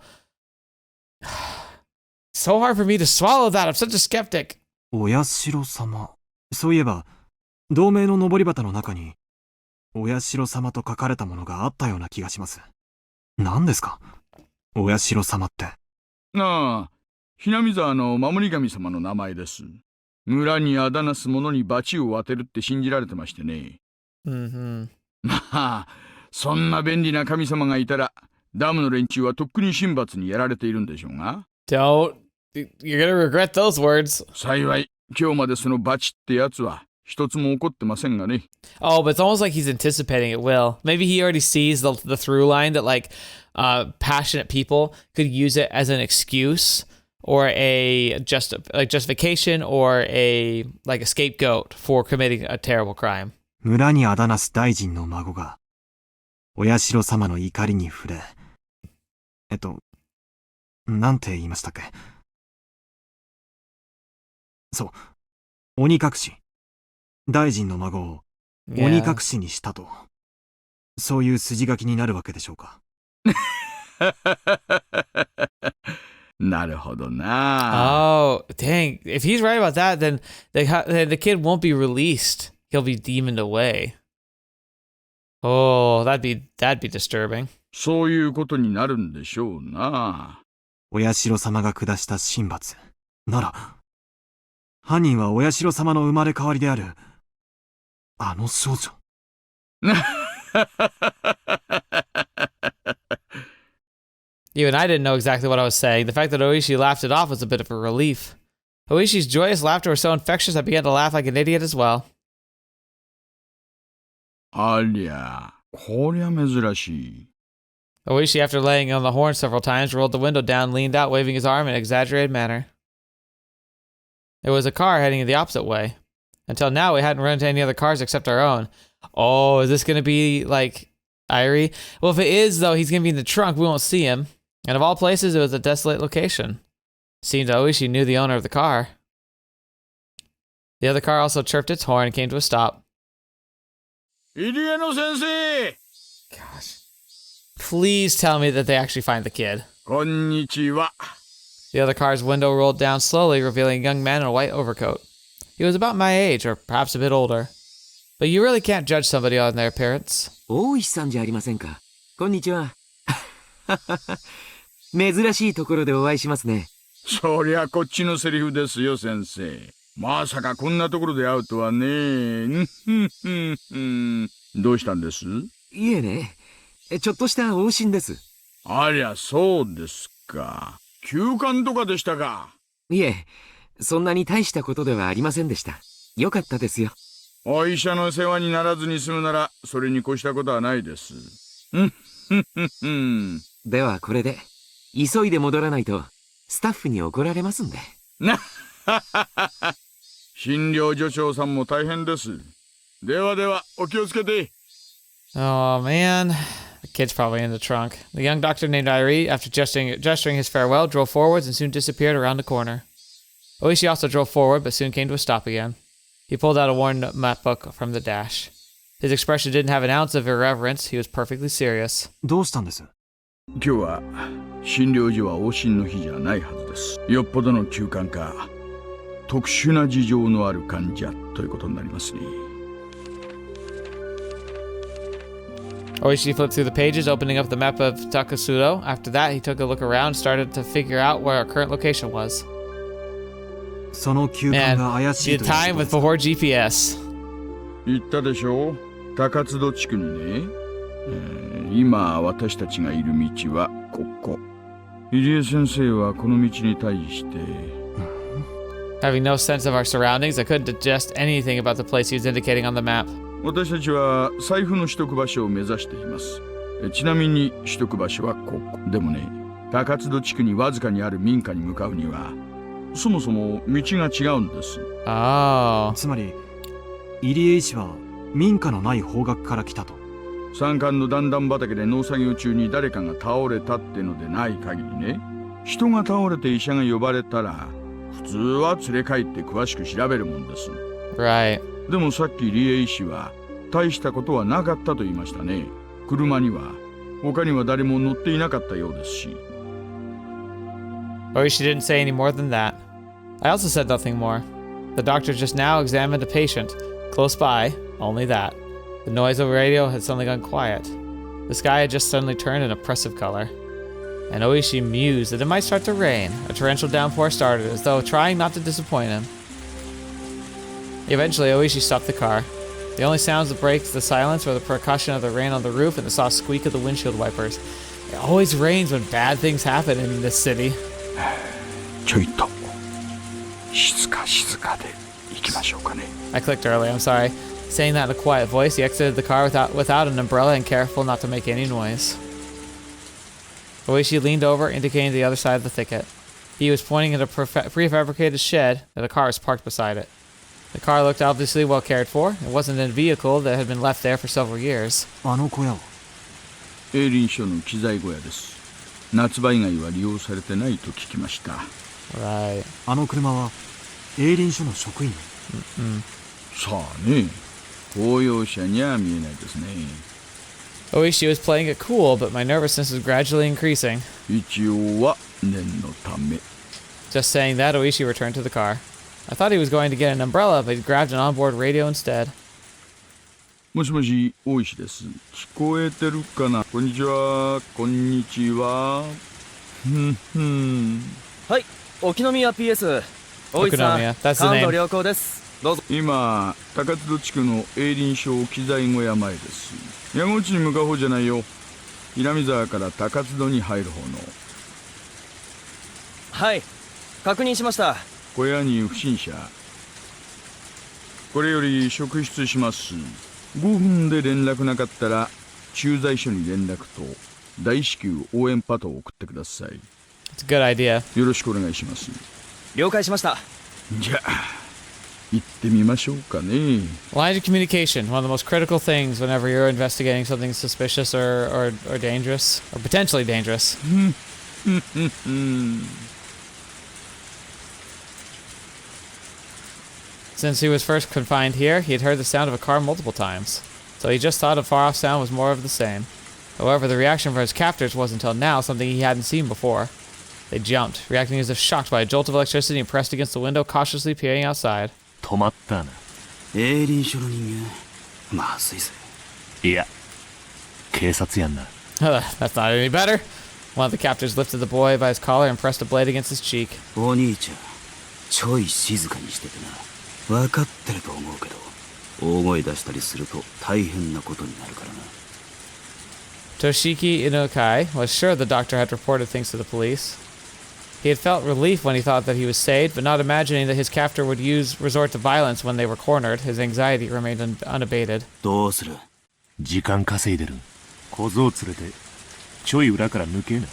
So hard for me to swallow that. I'm such a skeptic. お社様。そういえば、同盟の登り旗の中に、お社様と書かれたものがあったような気がします。何ですか？お社様って。ああ、ひなみ沢の守り神様の名前です。村にあだなす者に罰を当てるって信じられてましてね。まあ、そんな便利な神様がいたら、ダムの連中はとっくに神罰にやられているんでしょうが。Don't. You're gonna regret those words. 幸い、今日までその罰ってやつは一つも起こってませんがね。Oh, but it's almost like he's anticipating it will. Maybe he already sees the through line that like passionate people could use it as an excuse or a justification or a like a scapegoat for committing a terrible crime. 村にあだなす大臣の孫が、お社様の怒りに触れ、なんて言いましたっけ？そう、鬼隠し。大臣の孫を鬼隠しにしたと。そういう筋書きになるわけでしょうか。なるほどな。 Oh, dang. If he's right about that, then the kid won't be released. He'll be demoned away. Oh, that'd be disturbing. そういうことになるんでしょうな。お社様が下した神罰。なら、犯人はお社様の生まれ変わりである、あの少女。Even I didn't know exactly what I was saying. The fact that Ooishi laughed it off was a bit of a relief. Oishi's joyous laughter was so infectious I began to laugh like an idiot as well. ありゃ、こりゃ珍しい。Ooishi, after laying on the horn several times, rolled the window down, leaned out, waving his arm in an exaggerated manner. There was a car heading in the opposite way. Until now, we hadn't run into any other cars except our own. Oh, is this going to be, like, Irie? Well, if it is, though, he's going to be in the trunk. We won't see him. And of all places, it was a desolate location. Seemed Ooishi knew the owner of the car. The other car also chirped its horn and came to a stop. 入江の先生! Gosh. Please tell me that they actually find the kid. こんにちは。 The other car's window rolled down slowly, revealing a young man in a white overcoat. He was about my age, or perhaps a bit older. But you really can't judge somebody on their appearance. 大石さんじゃありませんか。こんにちは。珍しいところでお会いしますね。そりゃこっちのセリフですよ、先生。まさかこんなところで会うとはね。どうしたんです？いえね、ちょっとした往診です。ありゃ、そうですか。休館とかでしたか。いえ、そんなに大したことではありませんでした。よかったですよ。お医者の世話にならずに済むなら、それに越したことはないです。ではこれで、急いで戻らないと、スタッフに怒られますんで。な診療所長さんも大変です。ではでは、お気をつけて。Oh man, the kid's probably in the trunk. The young doctor named Irie, after gesturing his farewell, drove forwards and soon disappeared around the corner. Ooishi also drove forward, but soon came to a stop again. He pulled out a worn map book from the dash. His expression didn't have an ounce of irreverence. He was perfectly serious. どうしたんです？今日は診療所は往診の日じゃないはずです。よっぽどの急患か特殊な事情のある患者ということになりますね。Ooishi flipped through the pages, opening up the map of Takasudo. After that, he took a look around and started to figure out where our current location was. その休館 Man, が怪し the いという time こ with とですか？ before GPS. 言ったでしょう、高津戸地区にね、今私たちがいる道はここ。入江先生はこの道に対して Having no sense of our surroundings, I couldn't digest anything about the place he was indicating on the map. 私たちは財布の取得場所を目指しています。ちなみに取得場所はここ。でもね、高津戸地区にわずかにある民家に向かうにはそもそも道が違うんです。Oh. つまり入江医師は民家のない方角から来たと。山間の段々畑で農作業中に誰かが倒れたってのでない限りね、人が倒れて医者が呼ばれたら普通は連れ帰って詳しく調べるもんです。 Right. でもさっき理恵医師は大したことはなかったと言いましたね。車には他には誰も乗っていなかったようですし。Ooishi didn't say any more than that. I also said nothing more. The doctor just now examined a patient. Close by, only that. The noise over radio had suddenly gone quiet. The sky had just suddenly turned an oppressive color. And Ooishi mused that it might start to rain. A torrential downpour started, as though trying not to disappoint him. Eventually, Ooishi stopped the car. The only sounds that break the silence were the percussion of the rain on the roof and the soft squeak of the windshield wipers. It always rains when bad things happen in this city. ちょいと静か静かで行きましょうかね。 I clicked early, I'm sorry. Saying that in a quiet voice, he exited the car without an umbrella and careful not to make any noise. Ooishi leaned over, indicating the other side of the thicket. He was pointing at a prefabricated shed that a car was parked beside it. The car looked obviously well cared for. It wasn't a vehicle that had been left there for several years. あの小屋を。営林署の機材小屋です。夏場以外は利用されてないと聞きました。 Right. あの車は営林署の職員。さあね、公用車には見えないですね。 Ooishi was playing it cool, but my nervousness was gradually increasing. 一応は念のため。 Just saying that, Ooishi returned to the car. I thought he was going to get an umbrella, but he grabbed an onboard radio instead. もしもし、大石です。聞こえてるかな。こんにちは。こんにちは。はい、沖宮 PS。大石さん、 Okunomiya, that's the 感 name. 度良好です。どうぞ。今、高津戸地区の営林署機材小屋前です。矢後地に向かう方じゃないよ。稲見沢から高津戸に入る方の。はい、確認しました。小屋に不審者。これより職質します。5分で連絡なかったら駐在所に連絡と大至急応援パトを送ってください。 It's a good idea. よろしくお願いします。了解しました。じゃあ行ってみましょうかね。 Line of communication, one of the most critical things whenever you're investigating something suspicious or dangerous, or potentially dangerous. Since he was first confined here, he had heard the sound of a car multiple times, so he just thought a far-off sound was more of the same. However, the reaction from his captors was until now something he hadn't seen before. They jumped, reacting as if shocked by a jolt of electricity and pressed against the window, cautiously peering outside. 止まったな。営林署の人間、まずいぜ。いや、警察やんな。 That's not any better. One of the captors lifted the boy by his collar and pressed a blade against his cheek. お兄ちゃん、ちょい静かにしててな。分かってると思うけど、大声出したりすると大変なことになるからな。Toshiki Inokai was sure the doctor had reported things to the police. He had felt relief when he thought that he was saved, but not imagining that his captor would resort to violence when they were cornered. His anxiety remained unabated. どうする？時間稼いでる。小僧連れて、ちょい裏から抜けな。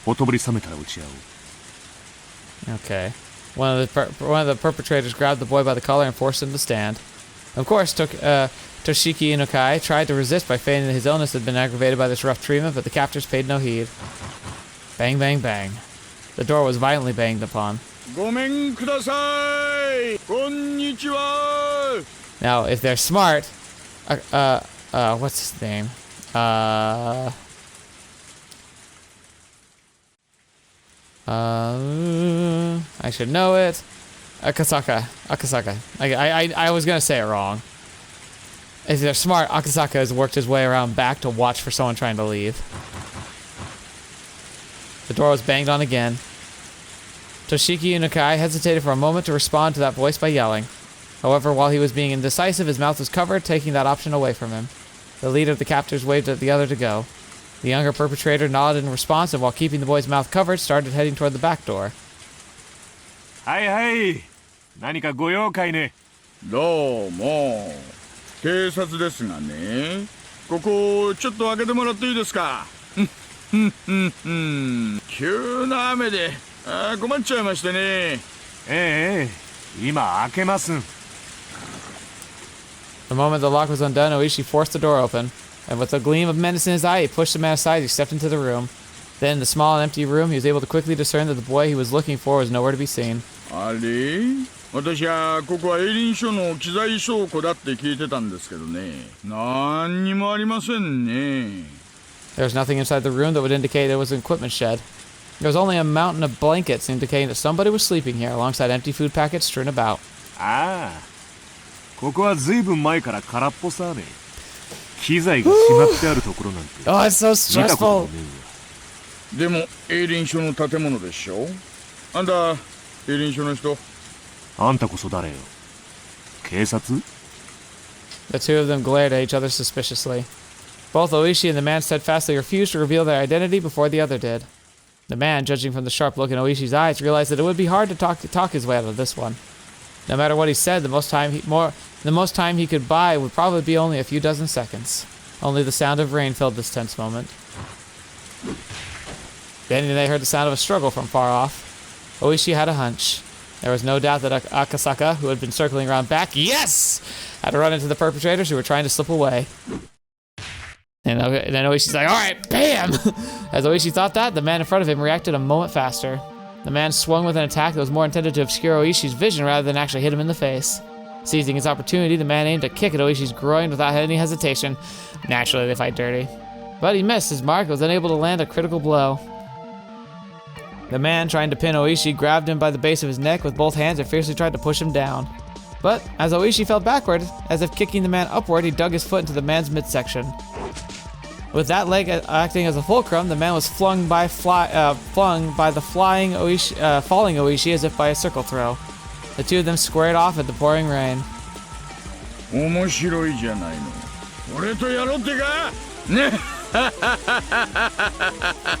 ほとぼり冷めたら打ち合おう。 Okay. One of the perpetrators grabbed the boy by the collar and forced him to stand. Of course, Toshiki Inukai tried to resist by feigning that his illness had been aggravated by this rough treatment, but the captors paid no heed. Bang, bang, bang. The door was violently banged upon. Gomen kudasai! Konnichiwa! Now, if they're smart, what's his name? I should know it. Akasaka. I was gonna say it wrong. If they're smart, Akasaka has worked his way around back to watch for someone trying to leave. The door was banged on again. Toshiki Inukai hesitated for a moment to respond to that voice by yelling. However, while he was being indecisive, his mouth was covered, taking that option away from him. The leader of the captors waved at the other to go. The younger perpetrator nodded in response, and while keeping the boy's mouth covered, started heading toward the back door. Hi. 何かご用かいね。どうも。警察ですがね。ここちょっと開けてもらっていいですか。急な雨で困っちゃいましてね。ええ、今開けます。The moment the lock was undone, Ooishi forced the door open, and with a gleam of menace in his eye, he pushed the man aside as he stepped into the room. Then, in the small and empty room, he was able to quickly discern that the boy he was looking for was nowhere to be seen. あれ？私はここは営林署の機材倉庫だって聞いてたんですけどね。何にもありませんね。There was nothing inside the room that would indicate it was an equipment shed. There was only a mountain of blankets indicating that somebody was sleeping here, alongside empty food packets strewn about. ああ、ここはずいぶん前から空っぽさね。機材がしまってあるところなんて。Oh, it's so stressful. でも営林署の建物でしょ。あんた営林署の人。あんたこそ誰よ。警察？ The two of them glared at each other suspiciously. Both Ooishi and the man steadfastly refused to reveal their identity before the other did. The man, judging from the sharp look in Oishi's eyes, realized that it would be hard to talk his way out of this one. No matter what he said, the most time he could buy would probably be only a few dozen seconds. Only the sound of rain filled this tense moment. Then they heard the sound of a struggle from far off. Ooishi had a hunch. There was no doubt that Akasaka, who had been circling around back, had run into the perpetrators who were trying to slip away. And then Oishi's like, alright, bam! As Ooishi thought that, the man in front of him reacted a moment faster. The man swung with an attack that was more intended to obscure Oishi's vision rather than actually hit him in the face. Seizing his opportunity, the man aimed a kick at Oishi's groin without any hesitation. Naturally, they fight dirty. But he missed his mark and was unable to land a critical blow. The man, trying to pin Ooishi, grabbed him by the base of his neck with both hands and fiercely tried to push him down. But as Ooishi fell backward, as if kicking the man upward, he dug his foot into the man's midsection. With that leg acting as a fulcrum, the man was flung by the falling Ooishi as if by a circle throw. The two of them squared off at the pouring rain.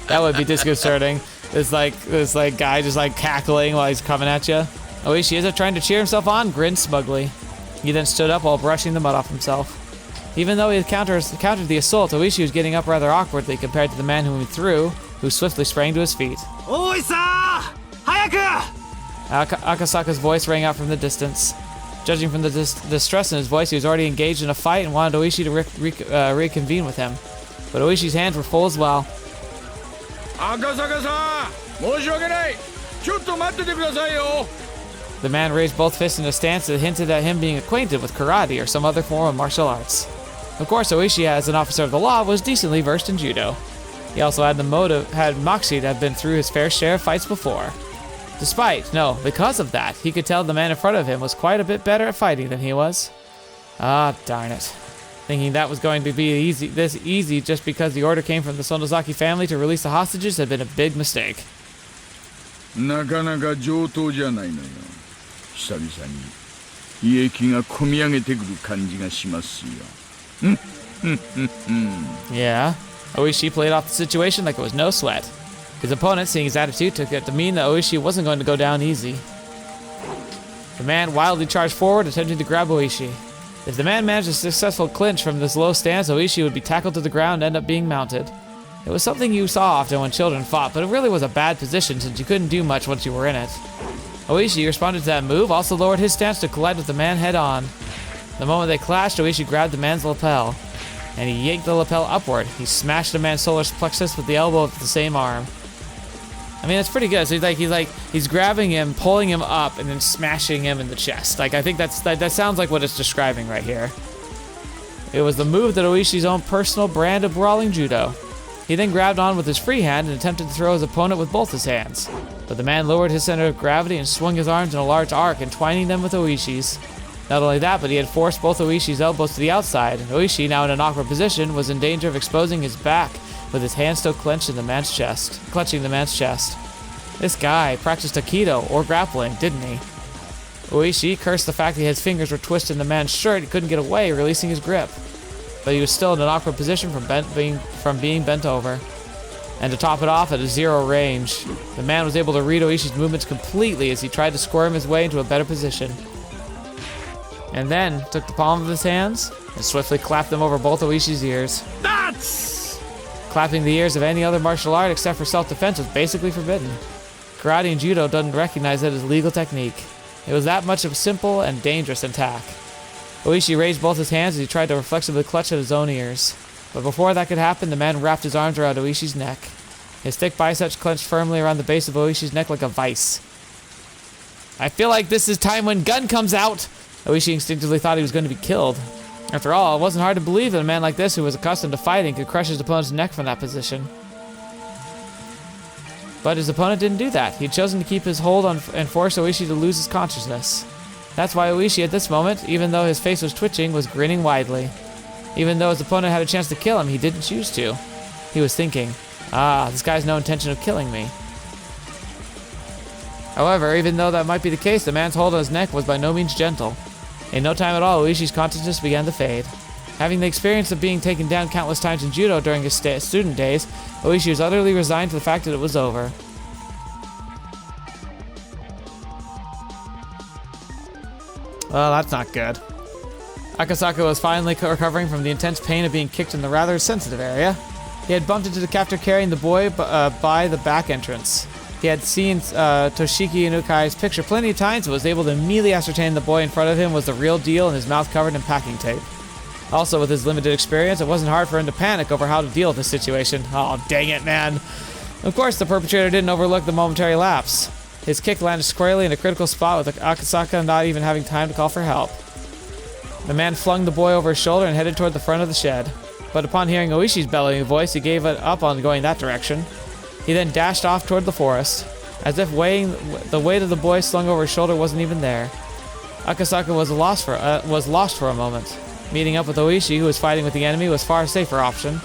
That would be disconcerting. This guy just cackling while he's coming at you. Ooishi, as if trying to cheer himself on, grinned smugly. He then stood up while brushing the mud off himself. Even though he had countered the assault, Ooishi was getting up rather awkwardly compared to the man whom he threw, who swiftly sprang to his feet. Oi-sa! Hayaku! Akasaka's voice rang out from the distance. Judging from the distress in his voice, he was already engaged in a fight and wanted Ooishi to reconvene with him. But Oishi's hands were full as well. Akasaka-san! Moshiwakenai! Chotto mattete kudasai yo! The man raised both fists in a stance that hinted at him being acquainted with karate or some other form of martial arts. Of course, Ooishi, as an officer of the law, was decently versed in judo. He also had moxie to have been through his fair share of fights before. Because of that, he could tell the man in front of him was quite a bit better at fighting than he was. Ah, darn it. Thinking that was going to be this easy just because the order came from the Sonozaki family to release the hostages had been a big mistake. なかなか上等じゃないのよ。久々に胃液がこみ上げてくる感じがしますよ。Yeah, Ooishi played off the situation like it was no sweat. His opponent, seeing his attitude, took it to mean that Ooishi wasn't going to go down easy. The man wildly charged forward, attempting to grab Ooishi. If the man managed a successful clinch from this low stance, Ooishi would be tackled to the ground and end up being mounted. It was something you saw often when children fought, but it really was a bad position since you couldn't do much once you were in it. Ooishi responded to that move, also lowered his stance to collide with the man head-on. The moment they clashed, Ooishi grabbed the man's lapel, and he yanked the lapel upward. He smashed the man's solar plexus with the elbow of the same arm. I mean, it's pretty good. So he's grabbing him, pulling him up, and then smashing him in the chest. Like, I think that sounds like what it's describing right here. It was the move that Ooishi's own personal brand of brawling judo. He then grabbed on with his free hand and attempted to throw his opponent with both his hands. But the man lowered his center of gravity and swung his arms in a large arc, entwining them with Ooishi's. Not only that, but he had forced both Ooishi's elbows to the outside, and Ooishi, now in an awkward position, was in danger of exposing his back with his hand still clutching the man's chest. This guy practiced Aikido or grappling, didn't he? Ooishi cursed the fact that his fingers were twisted in the man's shirt. He couldn't get away, releasing his grip. But he was still in an awkward position from being bent over. And to top it off, at a zero range, the man was able to read Ooishi's movements completely as he tried to squirm his way into a better position. And then took the palm of his hands and swiftly clapped them over both Ooishi's ears. That's... Clapping the ears of any other martial art except for self-defense was basically forbidden. Karate and judo doesn't recognize it as legal technique. It was that much of a simple and dangerous attack. Ooishi raised both his hands as he tried to reflexively clutch at his own ears. But before that could happen, the man wrapped his arms around Ooishi's neck. His thick biceps clenched firmly around the base of Ooishi's neck like a vice. I feel like this is time when gun comes out! Ooishi instinctively thought he was going to be killed. After all, it wasn't hard to believe that a man like this, who was accustomed to fighting, could crush his opponent's neck from that position. But his opponent didn't do that. He had chosen to keep his hold on and force Ooishi to lose his consciousness. That's why Ooishi at this moment, even though his face was twitching, was grinning widely. Even though his opponent had a chance to kill him, he didn't choose to. He was thinking, this guy has no intention of killing me. However, even though that might be the case, the man's hold on his neck was by no means gentle. In no time at all, Ooishi's consciousness began to fade. Having the experience of being taken down countless times in judo during his student days, Ooishi was utterly resigned to the fact that it was over. Well, that's not good. Akasaka was finally recovering from the intense pain of being kicked in the rather sensitive area. He had bumped into the captor carrying the boy by the back entrance. He had seen Toshiki Inukai's picture plenty of times and was able to immediately ascertain the boy in front of him was the real deal and his mouth covered in packing tape. Also, with his limited experience, it wasn't hard for him to panic over how to deal with this situation. Oh, dang it, man. Of course, the perpetrator didn't overlook the momentary lapse. His kick landed squarely in a critical spot with Akasaka not even having time to call for help. The man flung the boy over his shoulder and headed toward the front of the shed. But upon hearing Ooishi's bellowing voice, he gave up on going that direction. He then dashed off toward the forest, as if the weight of the boy slung over his shoulder wasn't even there. Akasaka was lost for a moment. Meeting up with Ooishi, who was fighting with the enemy, was far safer option,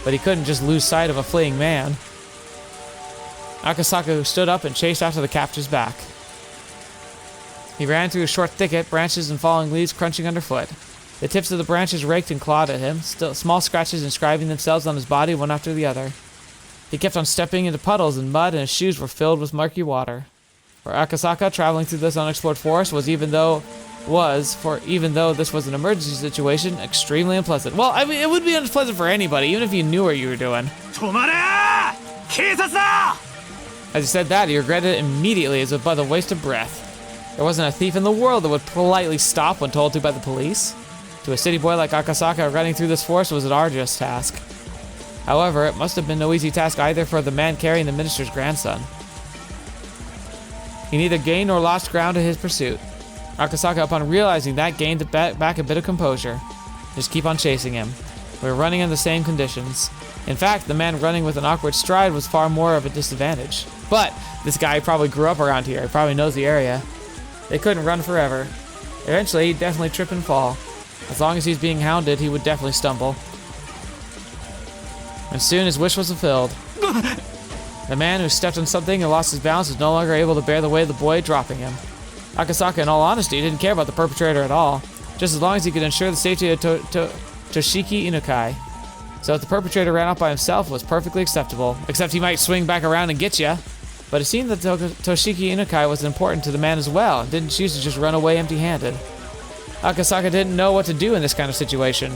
but he couldn't just lose sight of a fleeing man. Akasaka stood up and chased after the captor's back. He ran through a short thicket, branches and falling leaves crunching underfoot. The tips of the branches raked and clawed at him, small scratches inscribing themselves on his body one after the other. He kept on stepping into puddles and mud, and his shoes were filled with murky water. For Akasaka, traveling through this unexplored forest even though this was an emergency situation, extremely unpleasant. Well, I mean, it would be unpleasant for anybody, even if you knew what you were doing. As he said that, he regretted it immediately as if by the waste of breath. There wasn't a thief in the world that would politely stop when told to by the police. To a city boy like Akasaka, running through this forest was an arduous task. However, it must have been no easy task either for the man carrying the minister's grandson. He neither gained nor lost ground in his pursuit. Akasaka, upon realizing that, gained back a bit of composure. Just keep on chasing him. We were running in the same conditions. In fact, the man running with an awkward stride was far more of a disadvantage. But this guy probably grew up around here. He probably knows the area. They couldn't run forever. Eventually, he'd definitely trip and fall. As long as he's being hounded, he would definitely stumble. And soon his wish was fulfilled. The man who stepped on something and lost his balance was no longer able to bear the weight of the boy, dropping him. Akasaka, in all honesty, didn't care about the perpetrator at all, just as long as he could ensure the safety of Toshiki Inukai. So if the perpetrator ran off by himself, it was perfectly acceptable, except he might swing back around and get ya. But it seemed that Toshiki Inukai was important to the man as well, and didn't choose to just run away empty-handed. Akasaka didn't know what to do in this kind of situation.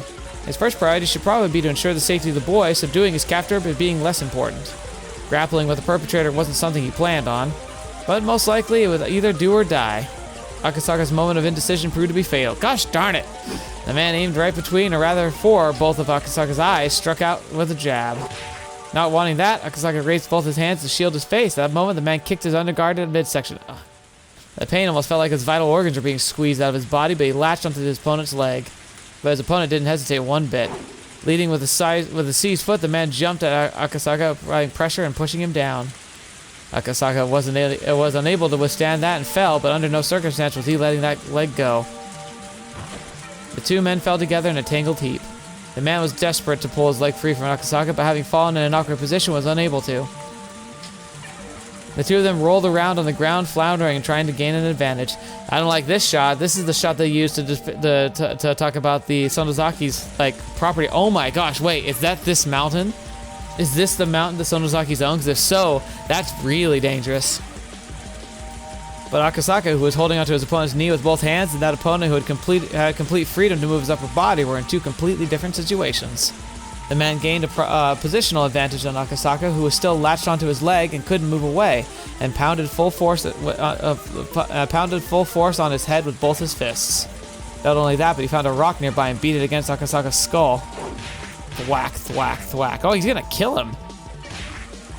His first priority should probably be to ensure the safety of the boy, subduing his captor but being less important. Grappling with the perpetrator wasn't something he planned on. But most likely it would either do or die. Akasaka's moment of indecision proved to be fatal. Gosh darn it! The man aimed right between, or rather for, both of Akasaka's eyes, struck out with a jab. Not wanting that, Akasaka raised both his hands to shield his face. At that moment, the man kicked his underguard in midsection. The pain almost felt like his vital organs were being squeezed out of his body, but he latched onto his opponent's leg. But his opponent didn't hesitate one bit. Leading with a seized foot, the man jumped at Akasaka, applying pressure and pushing him down. Akasaka was unable to withstand that and fell, but under no circumstance was he letting that leg go. The two men fell together in a tangled heap. The man was desperate to pull his leg free from Akasaka, but having fallen in an awkward position was unable to. The two of them rolled around on the ground, floundering and trying to gain an advantage. I don't like this shot. This is the shot they used to talk about the Sonozaki's property. Oh my gosh, wait, is that this mountain? Is this the mountain that Sonozaki's own? Because if so, that's really dangerous. But Akasaka, who was holding onto his opponent's knee with both hands, and that opponent who had complete freedom to move his upper body were in two completely different situations. The man gained a positional advantage on Akasaka, who was still latched onto his leg and couldn't move away, and pounded full force on his head with both his fists. Not only that, but he found a rock nearby and beat it against Akasaka's skull. Thwack, thwack, thwack. Oh, he's gonna kill him.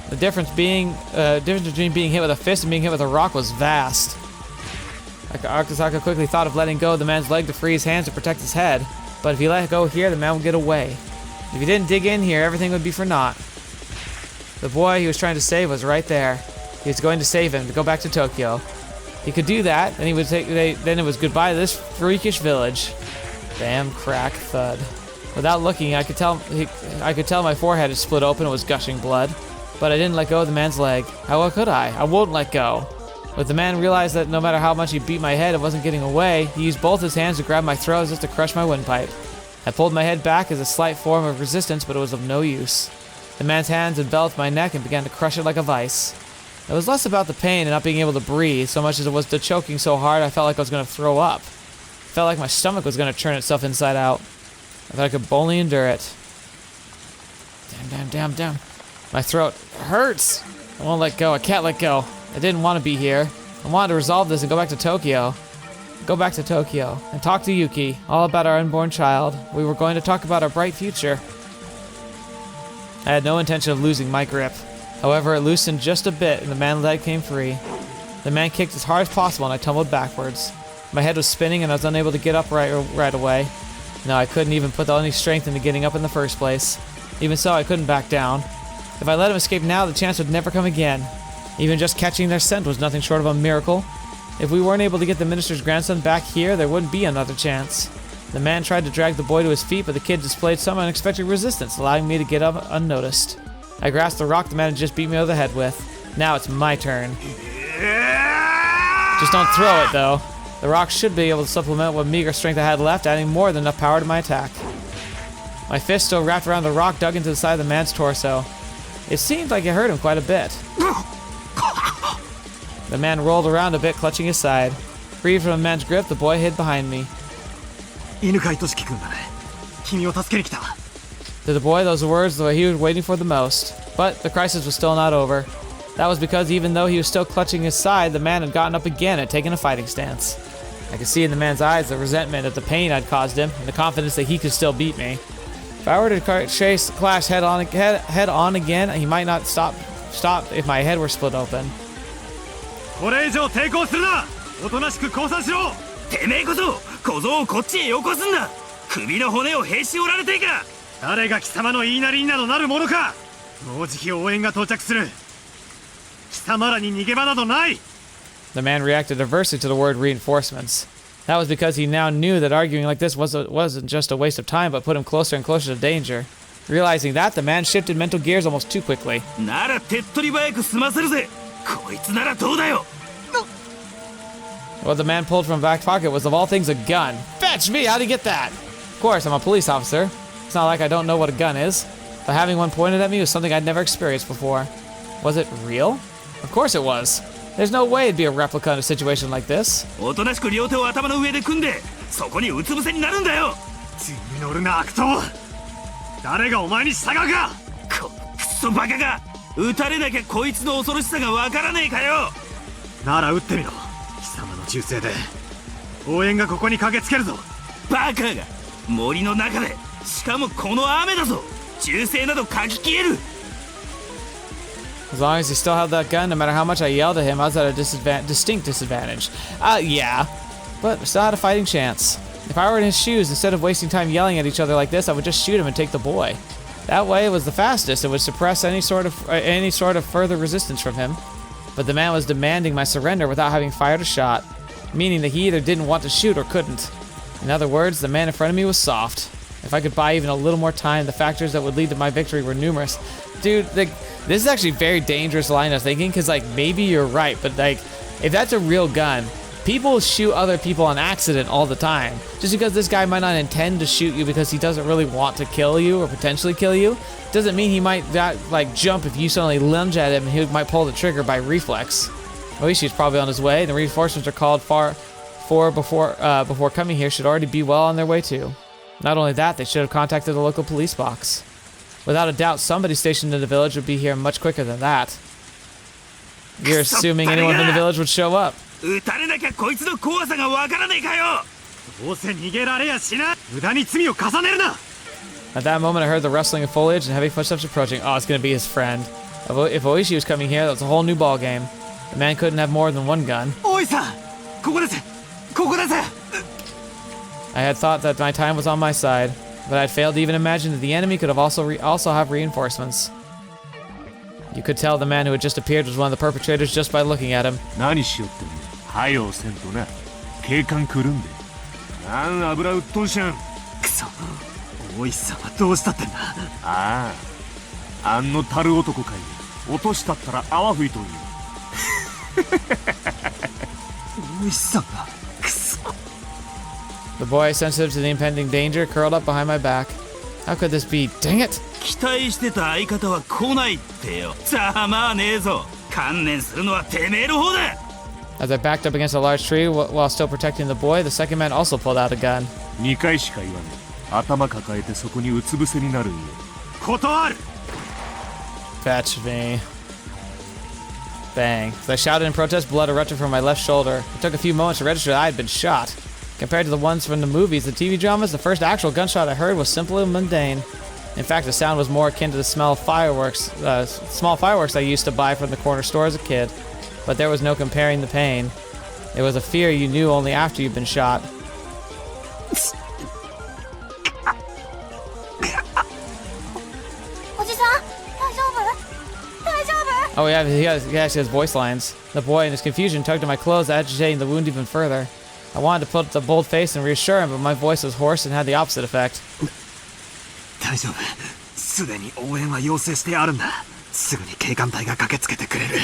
The difference between being hit with a fist and being hit with a rock was vast. Akasaka quickly thought of letting go of the man's leg to free his hands to protect his head, but if he let go here, the man would get away. If he didn't dig in here, everything would be for naught. The boy he was trying to save was right there. He was going to save him to go back to Tokyo. He could do that, and then it was goodbye to this freakish village. Bam, crack, thud. Without looking, I could tell my forehead had split open and was gushing blood. But I didn't let go of the man's leg. How could I? I won't let go. But the man realized that no matter how much he beat my head, it wasn't getting away. He used both his hands to grab my throat as if to crush my windpipe. I pulled my head back as a slight form of resistance, but it was of no use. The man's hands enveloped my neck and began to crush it like a vice. It was less about the pain and not being able to breathe, so much as it was the choking so hard I felt like I was going to throw up. It felt like my stomach was going to turn itself inside out. I thought I could only endure it. Damn. My throat hurts. I won't let go. I can't let go. I didn't want to be here. I wanted to resolve this and go back to Tokyo. Go back to Tokyo and talk to Yuki, all about our unborn child. We were going to talk about our bright future. I had no intention of losing my grip. However, it loosened just a bit and the man's leg came free. The man kicked as hard as possible and I tumbled backwards. My head was spinning and I was unable to get up right away. No, I couldn't even put any strength into getting up in the first place. Even so, I couldn't back down. If I let him escape now, the chance would never come again. Even just catching their scent was nothing short of a miracle. If we weren't able to get the minister's grandson back here, there wouldn't be another chance. The man tried to drag the boy to his feet, but the kid displayed some unexpected resistance, allowing me to get up unnoticed. I grasped the rock the man had just beat me over the head with. Now it's my turn. Just don't throw it, though. The rock should be able to supplement what meager strength I had left, adding more than enough power to my attack. My fist still wrapped around the rock, dug into the side of the man's torso. It seemed like it hurt him quite a bit. The man rolled around a bit, clutching his side. Freed from the man's grip, the boy hid behind me. To the boy, those were words that he was waiting for the most. But the crisis was still not over. That was because even though he was still clutching his side, the man had gotten up again and taken a fighting stance. I could see in the man's eyes the resentment at the pain I'd caused him, and the confidence that he could still beat me. If I were to clash head on again, he might not stop if my head were split open. The man reacted adversely to the word reinforcements. That was because he now knew that arguing like this wasn't just a waste of time, but put him closer and closer to danger. Realizing that, the man shifted mental gears almost too quickly. What the man pulled from back pocket was, of all things, a gun. Fetch me! How'd he get that? Of course, I'm a police officer. It's not like I don't know what a gun is. But having one pointed at me was something I'd never experienced before. Was it real? Of course it was. There's no way it'd be a replica in a situation like this. なら撃ってみろ。貴様の銃声で応援がここに駆けつけるぞ。バカが森の中で、しかもこの雨だぞ。銃声などかき消える。 As long as he still had that gun, no matter how much I yelled at him, I was at a distinct disadvantage. Yeah, but I still had a fighting chance. If I were in his shoes, instead of wasting time yelling at each other like this, I would just shoot him and take the boy. That way, it was the fastest. It would suppress any sort of further resistance from him. But the man was demanding my surrender without having fired a shot, meaning that he either didn't want to shoot or couldn't. In other words, the man in front of me was soft. If I could buy even a little more time, the factors that would lead to my victory were numerous. Dude, this is actually a very dangerous line of thinking, because, like, maybe you're right, but, like, if that's a real gun, people shoot other people on accident all the time. Just because this guy might not intend to shoot you because he doesn't really want to kill you or potentially kill you, doesn't mean he might not, like, jump if you suddenly lunge at him, and he might pull the trigger by reflex. Oishi's probably on his way, and the reinforcements are called before coming here should already be well on their way too. Not only that, they should have contacted the local police box. Without a doubt, somebody stationed in the village would be here much quicker than that. You're assuming anyone from the village would show up. 撃たれなきゃこいつの怖さがわからねえかよ。どうせ逃げられやしな。無駄に罪を重ねるな。 At that moment, I heard the rustling of foliage and heavy footsteps approaching. Oh, it's gonna be his friend. If Ooishi was coming here, that was a whole new ball game. The man couldn't have more than one gun. おいさん、ここです。ここです。 I had thought that my time was on my side, but I'd failed to even imagine that the enemy could have also have reinforcements. You could tell the man who had just appeared was one of the perpetrators just by looking at him. 何しよってんだ。はよせんとな。警官来るんで。なん油うっとんしゃん。くそ。おいさんはどうしたってんだ。ああ。あんの樽男かい。落としたったら泡吹いとんよ。おいさんが。くそ。 The boy, sensitive to the impending danger, curled up behind my back. How could this be? Dang it! 期待してた相方は来ないってよ。ざまあねえぞ。観念するのはてめえの方だ。 As I backed up against a large tree while still protecting the boy, the second man also pulled out a gun. 2回しか言わねえ。頭抱えてそこにうつ伏せになるんよ。断る。 Fetch me. Bang. As I shouted in protest, blood erupted from my left shoulder. It took a few moments to register that I had been shot. Compared to the ones from the movies, the TV dramas, the first actual gunshot I heard was simple and mundane. In fact, the sound was more akin to the smell of fireworks, small fireworks I used to buy from the corner store as a kid. But there was no comparing the pain. It was a fear you knew only after you'd been shot. Oh yeah, he actually has voice lines. The boy in his confusion tugged at my clothes, agitating the wound even further. I wanted to put up the bold face and reassure him, but my voice was hoarse and had the opposite effect. 大丈夫。すでに応援は要請してあるんだ。すぐに警官隊が駆けつけてくれる。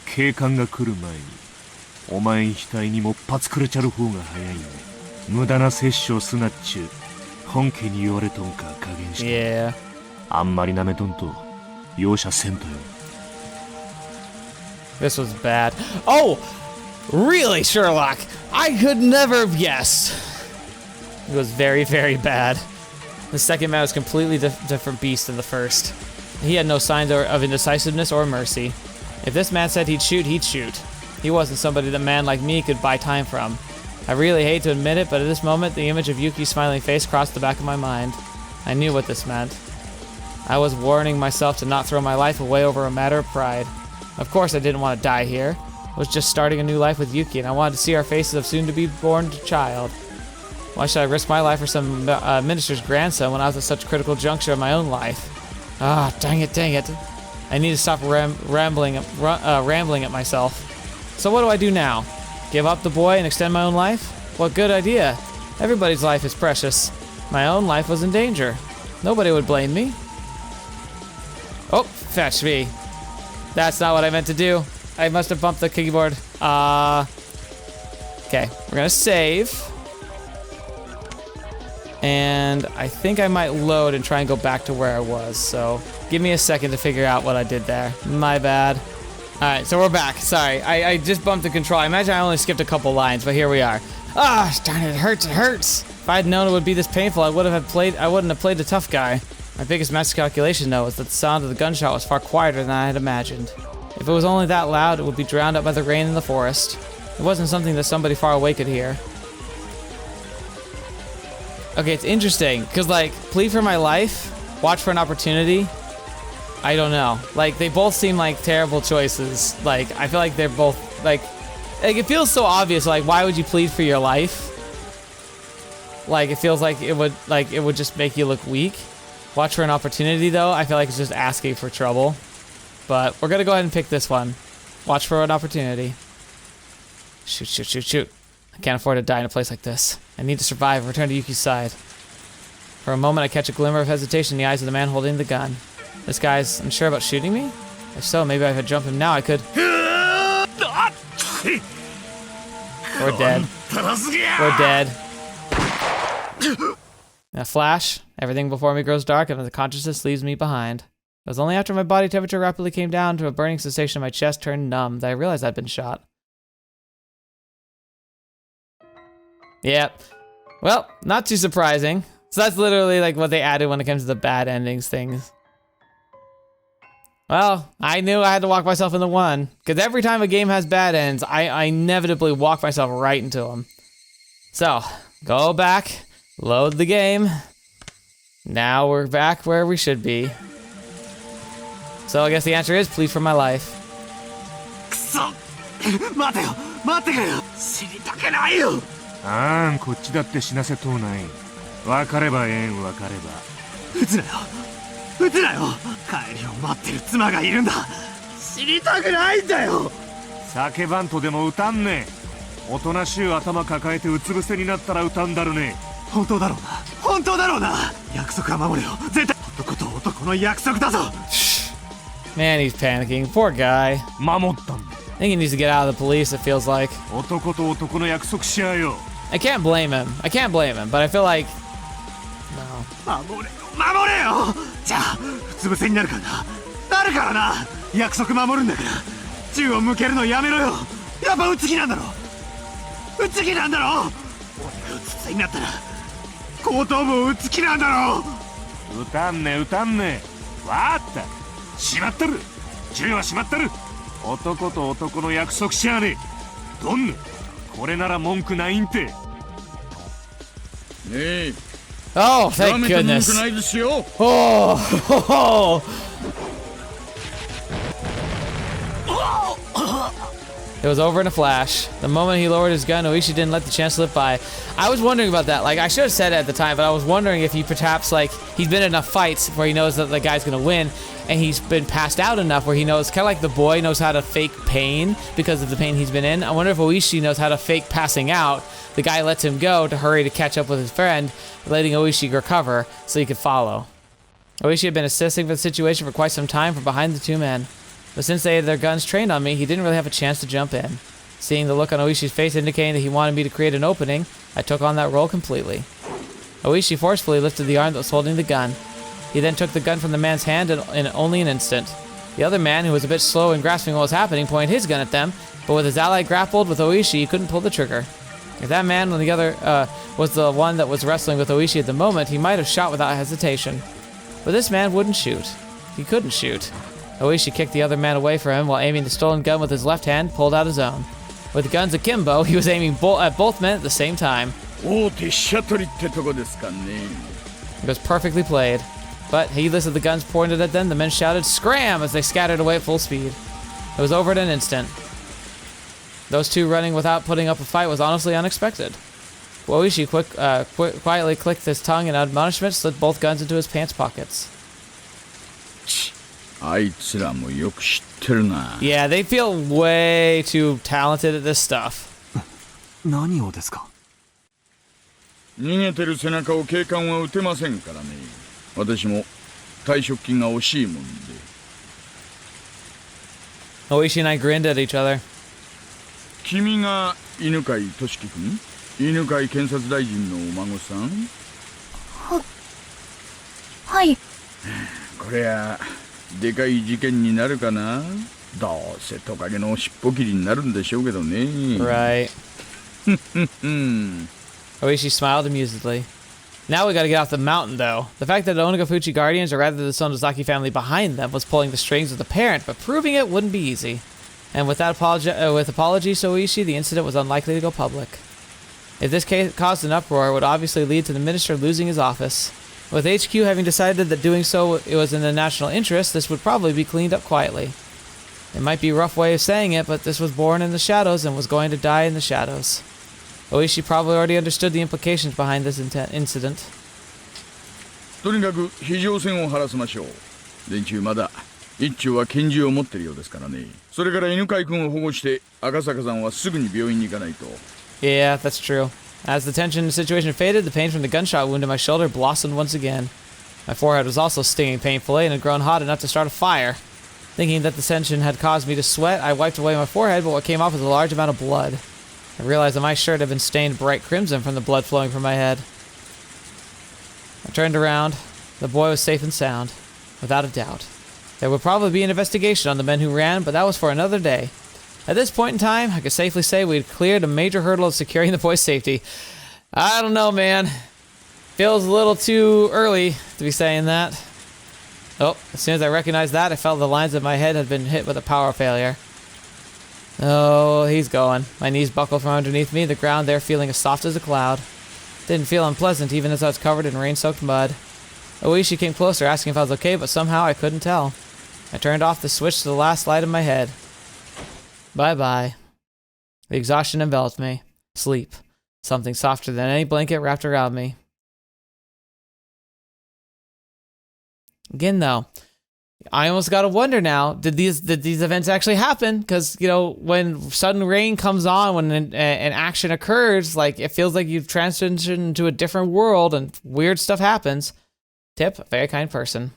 警官が来る前に、お前ん額にもっぱつくれちゃる方が早いんだ。無駄な殺生すなっちゅう、本家に言われとんか加減して。Yeah. あんまり舐めとんと、容赦せんとよ。This was bad. Oh! Really, Sherlock? I could never have guessed. It was very, very bad. The second man was a completely different beast than the first. He had no signs of indecisiveness or mercy. If this man said he'd shoot, he'd shoot. He wasn't somebody that a man like me could buy time from. I really hate to admit it, but at this moment, the image of Yuki's smiling face crossed the back of my mind. I knew what this meant. I was warning myself to not throw my life away over a matter of pride. Of course, I didn't want to die here. I was just starting a new life with Yuki, and I wanted to see our faces of soon-to-be-born child. Why should I risk my life for some minister's grandson when I was at such a critical juncture of my own life? Ah, dang it, dang it. I need to stop rambling at myself. So what do I do now? Give up the boy and extend my own life? What good idea. Everybody's life is precious. My own life was in danger. Nobody would blame me. Oh, fetch me. That's not what I meant to do. I must have bumped the keyboard. Okay, we're gonna save. And I think I might load and try and go back to where I was. So give me a second to figure out what I did there. My bad. All right, so we're back. Sorry, I just bumped the control. I imagine I only skipped a couple lines, but here we are. Ah, darn it, it hurts, it hurts. If I'd known it would be this painful, I wouldn't have played the tough guy. My biggest miscalculation, though, was that the sound of the gunshot was far quieter than I had imagined. If it was only that loud, it would be drowned out by the rain in the forest. It wasn't something that somebody far away could hear. Okay, it's interesting, because, like, plead for my life, watch for an opportunity. I don't know. Like, they both seem like terrible choices. Like, I feel like they're both, like it feels so obvious. Like, why would you plead for your life? Like, it feels like it would just make you look weak. Watch for an opportunity, though. I feel like it's just asking for trouble. But we're gonna go ahead and pick this one. Watch for an opportunity. Shoot, shoot, shoot, shoot. I can't afford to die in a place like this. I need to survive and return to Yuki's side. For a moment, I catch a glimmer of hesitation in the eyes of the man holding the gun. This guy's unsure about shooting me? If so, maybe if I could jump him now, I could... We're dead. We're dead. In a flash, everything before me grows dark and the consciousness leaves me behind. It was only after my body temperature rapidly came down to a burning sensation in my chest turned numb that I realized I'd been shot. Yep. Well, not too surprising. So that's literally like what they added when it comes to the bad endings things. Well, I knew I had to walk myself into one. Because every time a game has bad ends, I inevitably walk myself right into them. So, go back, load the game. Now we're back where we should be. So I guess the answer is plead for my life. Ah, こっちだって死なせとうない。わかればええんわかれば。撃つなよ。撃つなよ。帰りを待ってる妻がいるんだ。死にたくないんだよ。叫ばんとでも歌んね。おとなしゅう頭抱えてうつ伏せになったら歌んだるね。本当だろうな。本当だろうな。約束は守れよ。絶対男と男の約束だぞ。Man, he's panicking. Poor guy. 守ったんだ。I think he needs to get out of the police, it feels like. 男と男の約束しやよ。I can't blame him. I can't blame him, but I feel like... No. 守れよ。じゃあ、うつ伏せになるからな。なるからな。約束守るんだから。銃を向けるのやめろよ。やっぱ撃つ気なんだろ。撃つ気なんだろ。俺がうつ伏せになったら、後頭部を撃つ気なんだろ。歌んね歌んね。わーった。しまったる。銃はしまったる。男と男の約束しやねえ。どんなこれなら文句ないんて。ねえ。Oh, thank goodness. Oh. It was over in a flash. The moment he lowered his gun, Ooishi didn't let the chance slip by. I was wondering about that. Like, I should have said it at the time, but I was wondering if he perhaps, like, he's been in enough fights where he knows that the guy's gonna win, and he's been passed out enough where he knows, kind of like the boy knows how to fake pain because of the pain he's been in. I wonder if Ooishi knows how to fake passing out. The guy lets him go to hurry to catch up with his friend, letting Ooishi recover so he could follow. Ooishi had been assessing the situation for quite some time from behind the two men. But since they had their guns trained on me, he didn't really have a chance to jump in. Seeing the look on Ooishi's face indicating that he wanted me to create an opening, I took on that role completely. Ooishi forcefully lifted the arm that was holding the gun. He then took the gun from the man's hand in only an instant. The other man, who was a bit slow in grasping what was happening, pointed his gun at them, but with his ally grappled with Ooishi, he couldn't pull the trigger. If that man on the other was the one that was wrestling with Ooishi at the moment, he might have shot without hesitation. But this man wouldn't shoot. He couldn't shoot. Ooishi kicked the other man away from him while aiming the stolen gun with his left hand, pulled out his own. With guns akimbo, he was aiming at both men at the same time. It was perfectly played. But heedless of the guns pointed at them, the men shouted, "Scram!" as they scattered away at full speed. It was over in an instant. Those two running without putting up a fight was honestly unexpected. Ooishi quietly clicked his tongue in admonishment, slid both guns into his pants pockets. Yeah, they feel way too talented at this stuff. 何をですか？逃げてる背中を警官は撃てませんからね。私も退職金が惜しいもんで。Ooishi and I grinned at each other. 君が犬飼俊樹君？犬飼検察大臣のお孫さん？はい。これはでかい事件になるかな。どうせトカゲの尻尾切りになるんでしょうけどね。Right. Ooishi smiled amusedly. Now we gotta get off the mountain, though. The fact that the Onagafuchi Guardians, or rather the Sonozaki family behind them, was pulling the strings with the parent, but proving it wouldn't be easy. And with apologies to Ooishi, the incident was unlikely to go public. If this case caused an uproar, it would obviously lead to the minister losing his office. With HQ having decided that doing so it was in the national interest, this would probably be cleaned up quietly. It might be a rough way of saying it, but this was born in the shadows and was going to die in the shadows. Ooishi probably already understood the implications behind this incident. とにかく非常線を張らせましょう。連中まだ一丁は拳銃を持ってるようですからね。それから犬飼君を保護して赤坂さんはすぐに病院に行かないと。Yeah, that's true. As the tension in the situation faded, the pain from the gunshot wound in my shoulder blossomed once again. My forehead was also stinging painfully and had grown hot enough to start a fire. Thinking that the tension had caused me to sweat, I wiped away my forehead, but what came off was a large amount of blood. I realized that my shirt had been stained bright crimson from the blood flowing from my head. I turned around. The boy was safe and sound, without a doubt. There would probably be an investigation on the men who ran, but that was for another day. At this point in time, I could safely say we'd cleared a major hurdle of securing the boy's safety. I don't know, man. Feels a little too early to be saying that. Oh, as soon as I recognized that, I felt the lines of my head had been hit with a power failure. Oh, he's going. My knees buckled from underneath me, the ground there feeling as soft as a cloud. Didn't feel unpleasant even as I was covered in rain-soaked mud. Ooishi came closer, asking if I was okay, but somehow I couldn't tell. I turned off the switch to the last light in my head. Bye-bye. The exhaustion enveloped me. Sleep. Something softer than any blanket wrapped around me. Again, though, I almost gotta wonder now, did these events actually happen? Because, you know, when sudden rain comes on, when an action occurs, like, it feels like you've transitioned into a different world and weird stuff happens. Tip, very kind person.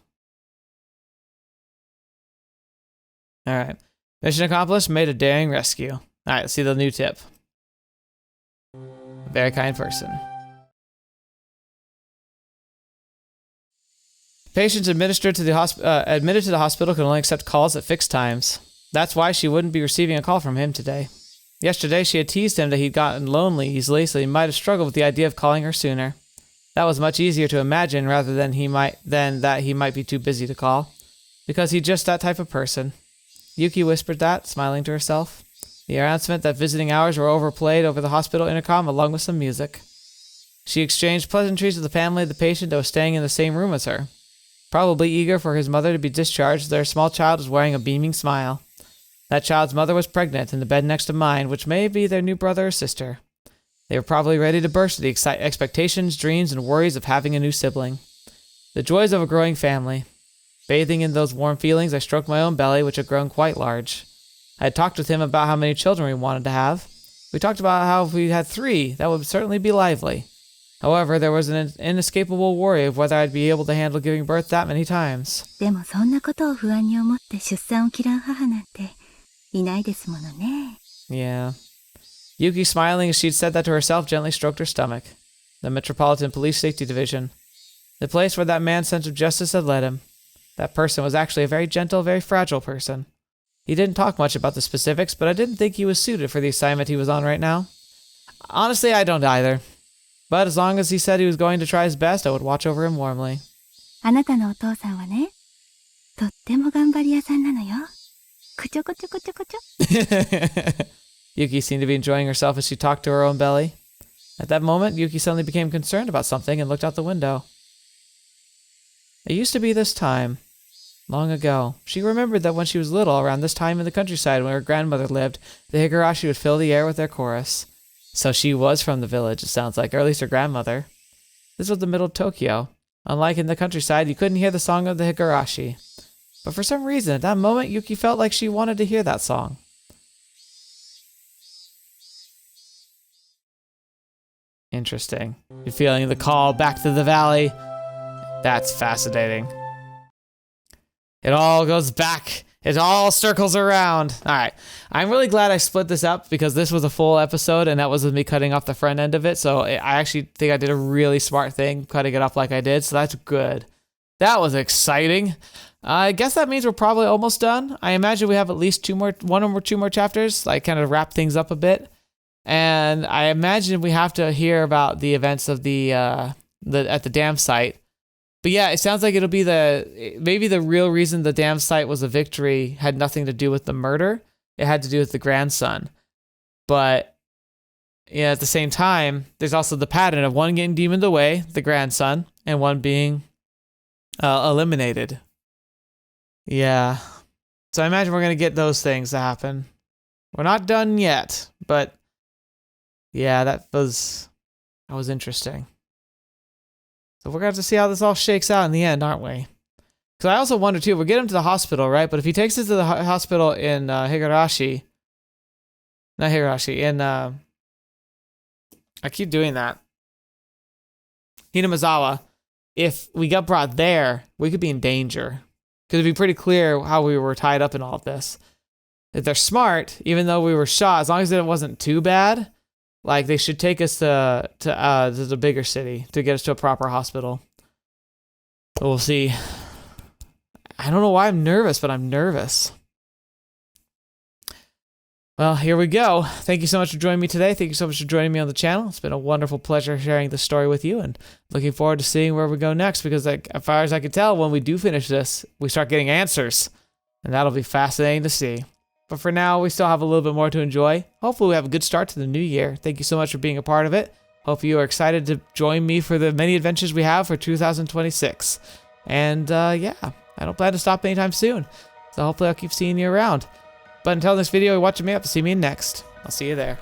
Alright. Mission accomplished, made a daring rescue. Alright, let's see the new tip. Very kind person. Patients admitted to the hospital can only accept calls at fixed times. That's why she wouldn't be receiving a call from him today. Yesterday, she had teased him that he'd gotten lonely easily, so he might have struggled with the idea of calling her sooner. That was much easier to imagine rather than that he might be too busy to call, because he's just that type of person. Yuki whispered that, smiling to herself. The announcement that visiting hours were overplayed over the hospital intercom along with some music. She exchanged pleasantries with the family of the patient that was staying in the same room as her. Probably eager for his mother to be discharged, their small child was wearing a beaming smile. That child's mother was pregnant in the bed next to mine, which may be their new brother or sister. They were probably ready to burst with the expectations, dreams, and worries of having a new sibling. The joys of a growing family. Bathing in those warm feelings, I stroked my own belly, which had grown quite large. I had talked with him about how many children we wanted to have. We talked about how if we had 3, that would certainly be lively. However, there was an inescapable worry of whether I'd be able to handle giving birth that many times. でもそんなことを不安に思って出産を嫌う母なんていないですものね。Yeah. Yuki, smiling as she'd said that to herself, gently stroked her stomach. The Metropolitan Police Safety Division. The place where that man's sense of justice had led him. That person was actually a very gentle, very fragile person. He didn't talk much about the specifics, but I didn't think he was suited for the assignment he was on right now. Honestly, I don't either. But as long as he said he was going to try his best, I would watch over him warmly. あなたのお父さんはね、とっても頑張り屋さんなのよ。こちょこちょこちょこちょ。Yuki seemed to be enjoying herself as she talked to her own belly. At that moment, Yuki suddenly became concerned about something and looked out the window. It used to be this time. Long ago. She remembered that when she was little, around this time in the countryside where her grandmother lived, the Higurashi would fill the air with their chorus. So she was from the village, it sounds like, or at least her grandmother. This was the middle of Tokyo. Unlike in the countryside, you couldn't hear the song of the Higurashi. But for some reason, at that moment, Yuki felt like she wanted to hear that song. Interesting. You're feeling the call back to the valley. That's fascinating. It all goes back. It all circles around. All right. I'm really glad I split this up because this was a full episode and that was with me cutting off the front end of it. So I actually think I did a really smart thing cutting it up like I did. So that's good. That was exciting. I guess that means we're probably almost done. I imagine we have at least one or two more chapters, like kind of wrap things up a bit. And I imagine we have to hear about the events of the at the dam site. But yeah, it sounds like it'll be maybe the real reason the dam site was a victory had nothing to do with the murder. It had to do with the grandson. But yeah, at the same time, there's also the pattern of one getting demoned away, the grandson, and one being eliminated. Yeah. So I imagine we're going to get those things to happen. We're not done yet, but yeah, that was interesting. So we're going to have to see how this all shakes out in the end, aren't we? Because I also wonder too, we'll get him to the hospital, right? But if he takes us to the hospital in Higurashi, not Higurashi, in I keep doing that. Hinamazawa, if we got brought there, we could be in danger. Because it'd be pretty clear how we were tied up in all of this. If they're smart, even though we were shot, as long as it wasn't too bad, like they should take us to the bigger city to get us to a proper hospital. But we'll see. I don't know why I'm nervous, but I'm nervous. Well, here we go. Thank you so much for joining me today. Thank you so much for joining me on the channel. It's been a wonderful pleasure sharing the story with you, and looking forward to seeing where we go next, because like, as far as I can tell, when we do finish this, we start getting answers, and that'll be fascinating to see. But for now, we still have a little bit more to enjoy. Hopefully we have a good start to the new year. Thank you so much for being a part of it. Hope you are excited to join me for the many adventures we have for 2026. And yeah, I don't plan to stop anytime soon. So hopefully I'll keep seeing you around. But until this video, watch me up to see me next. I'll see you there.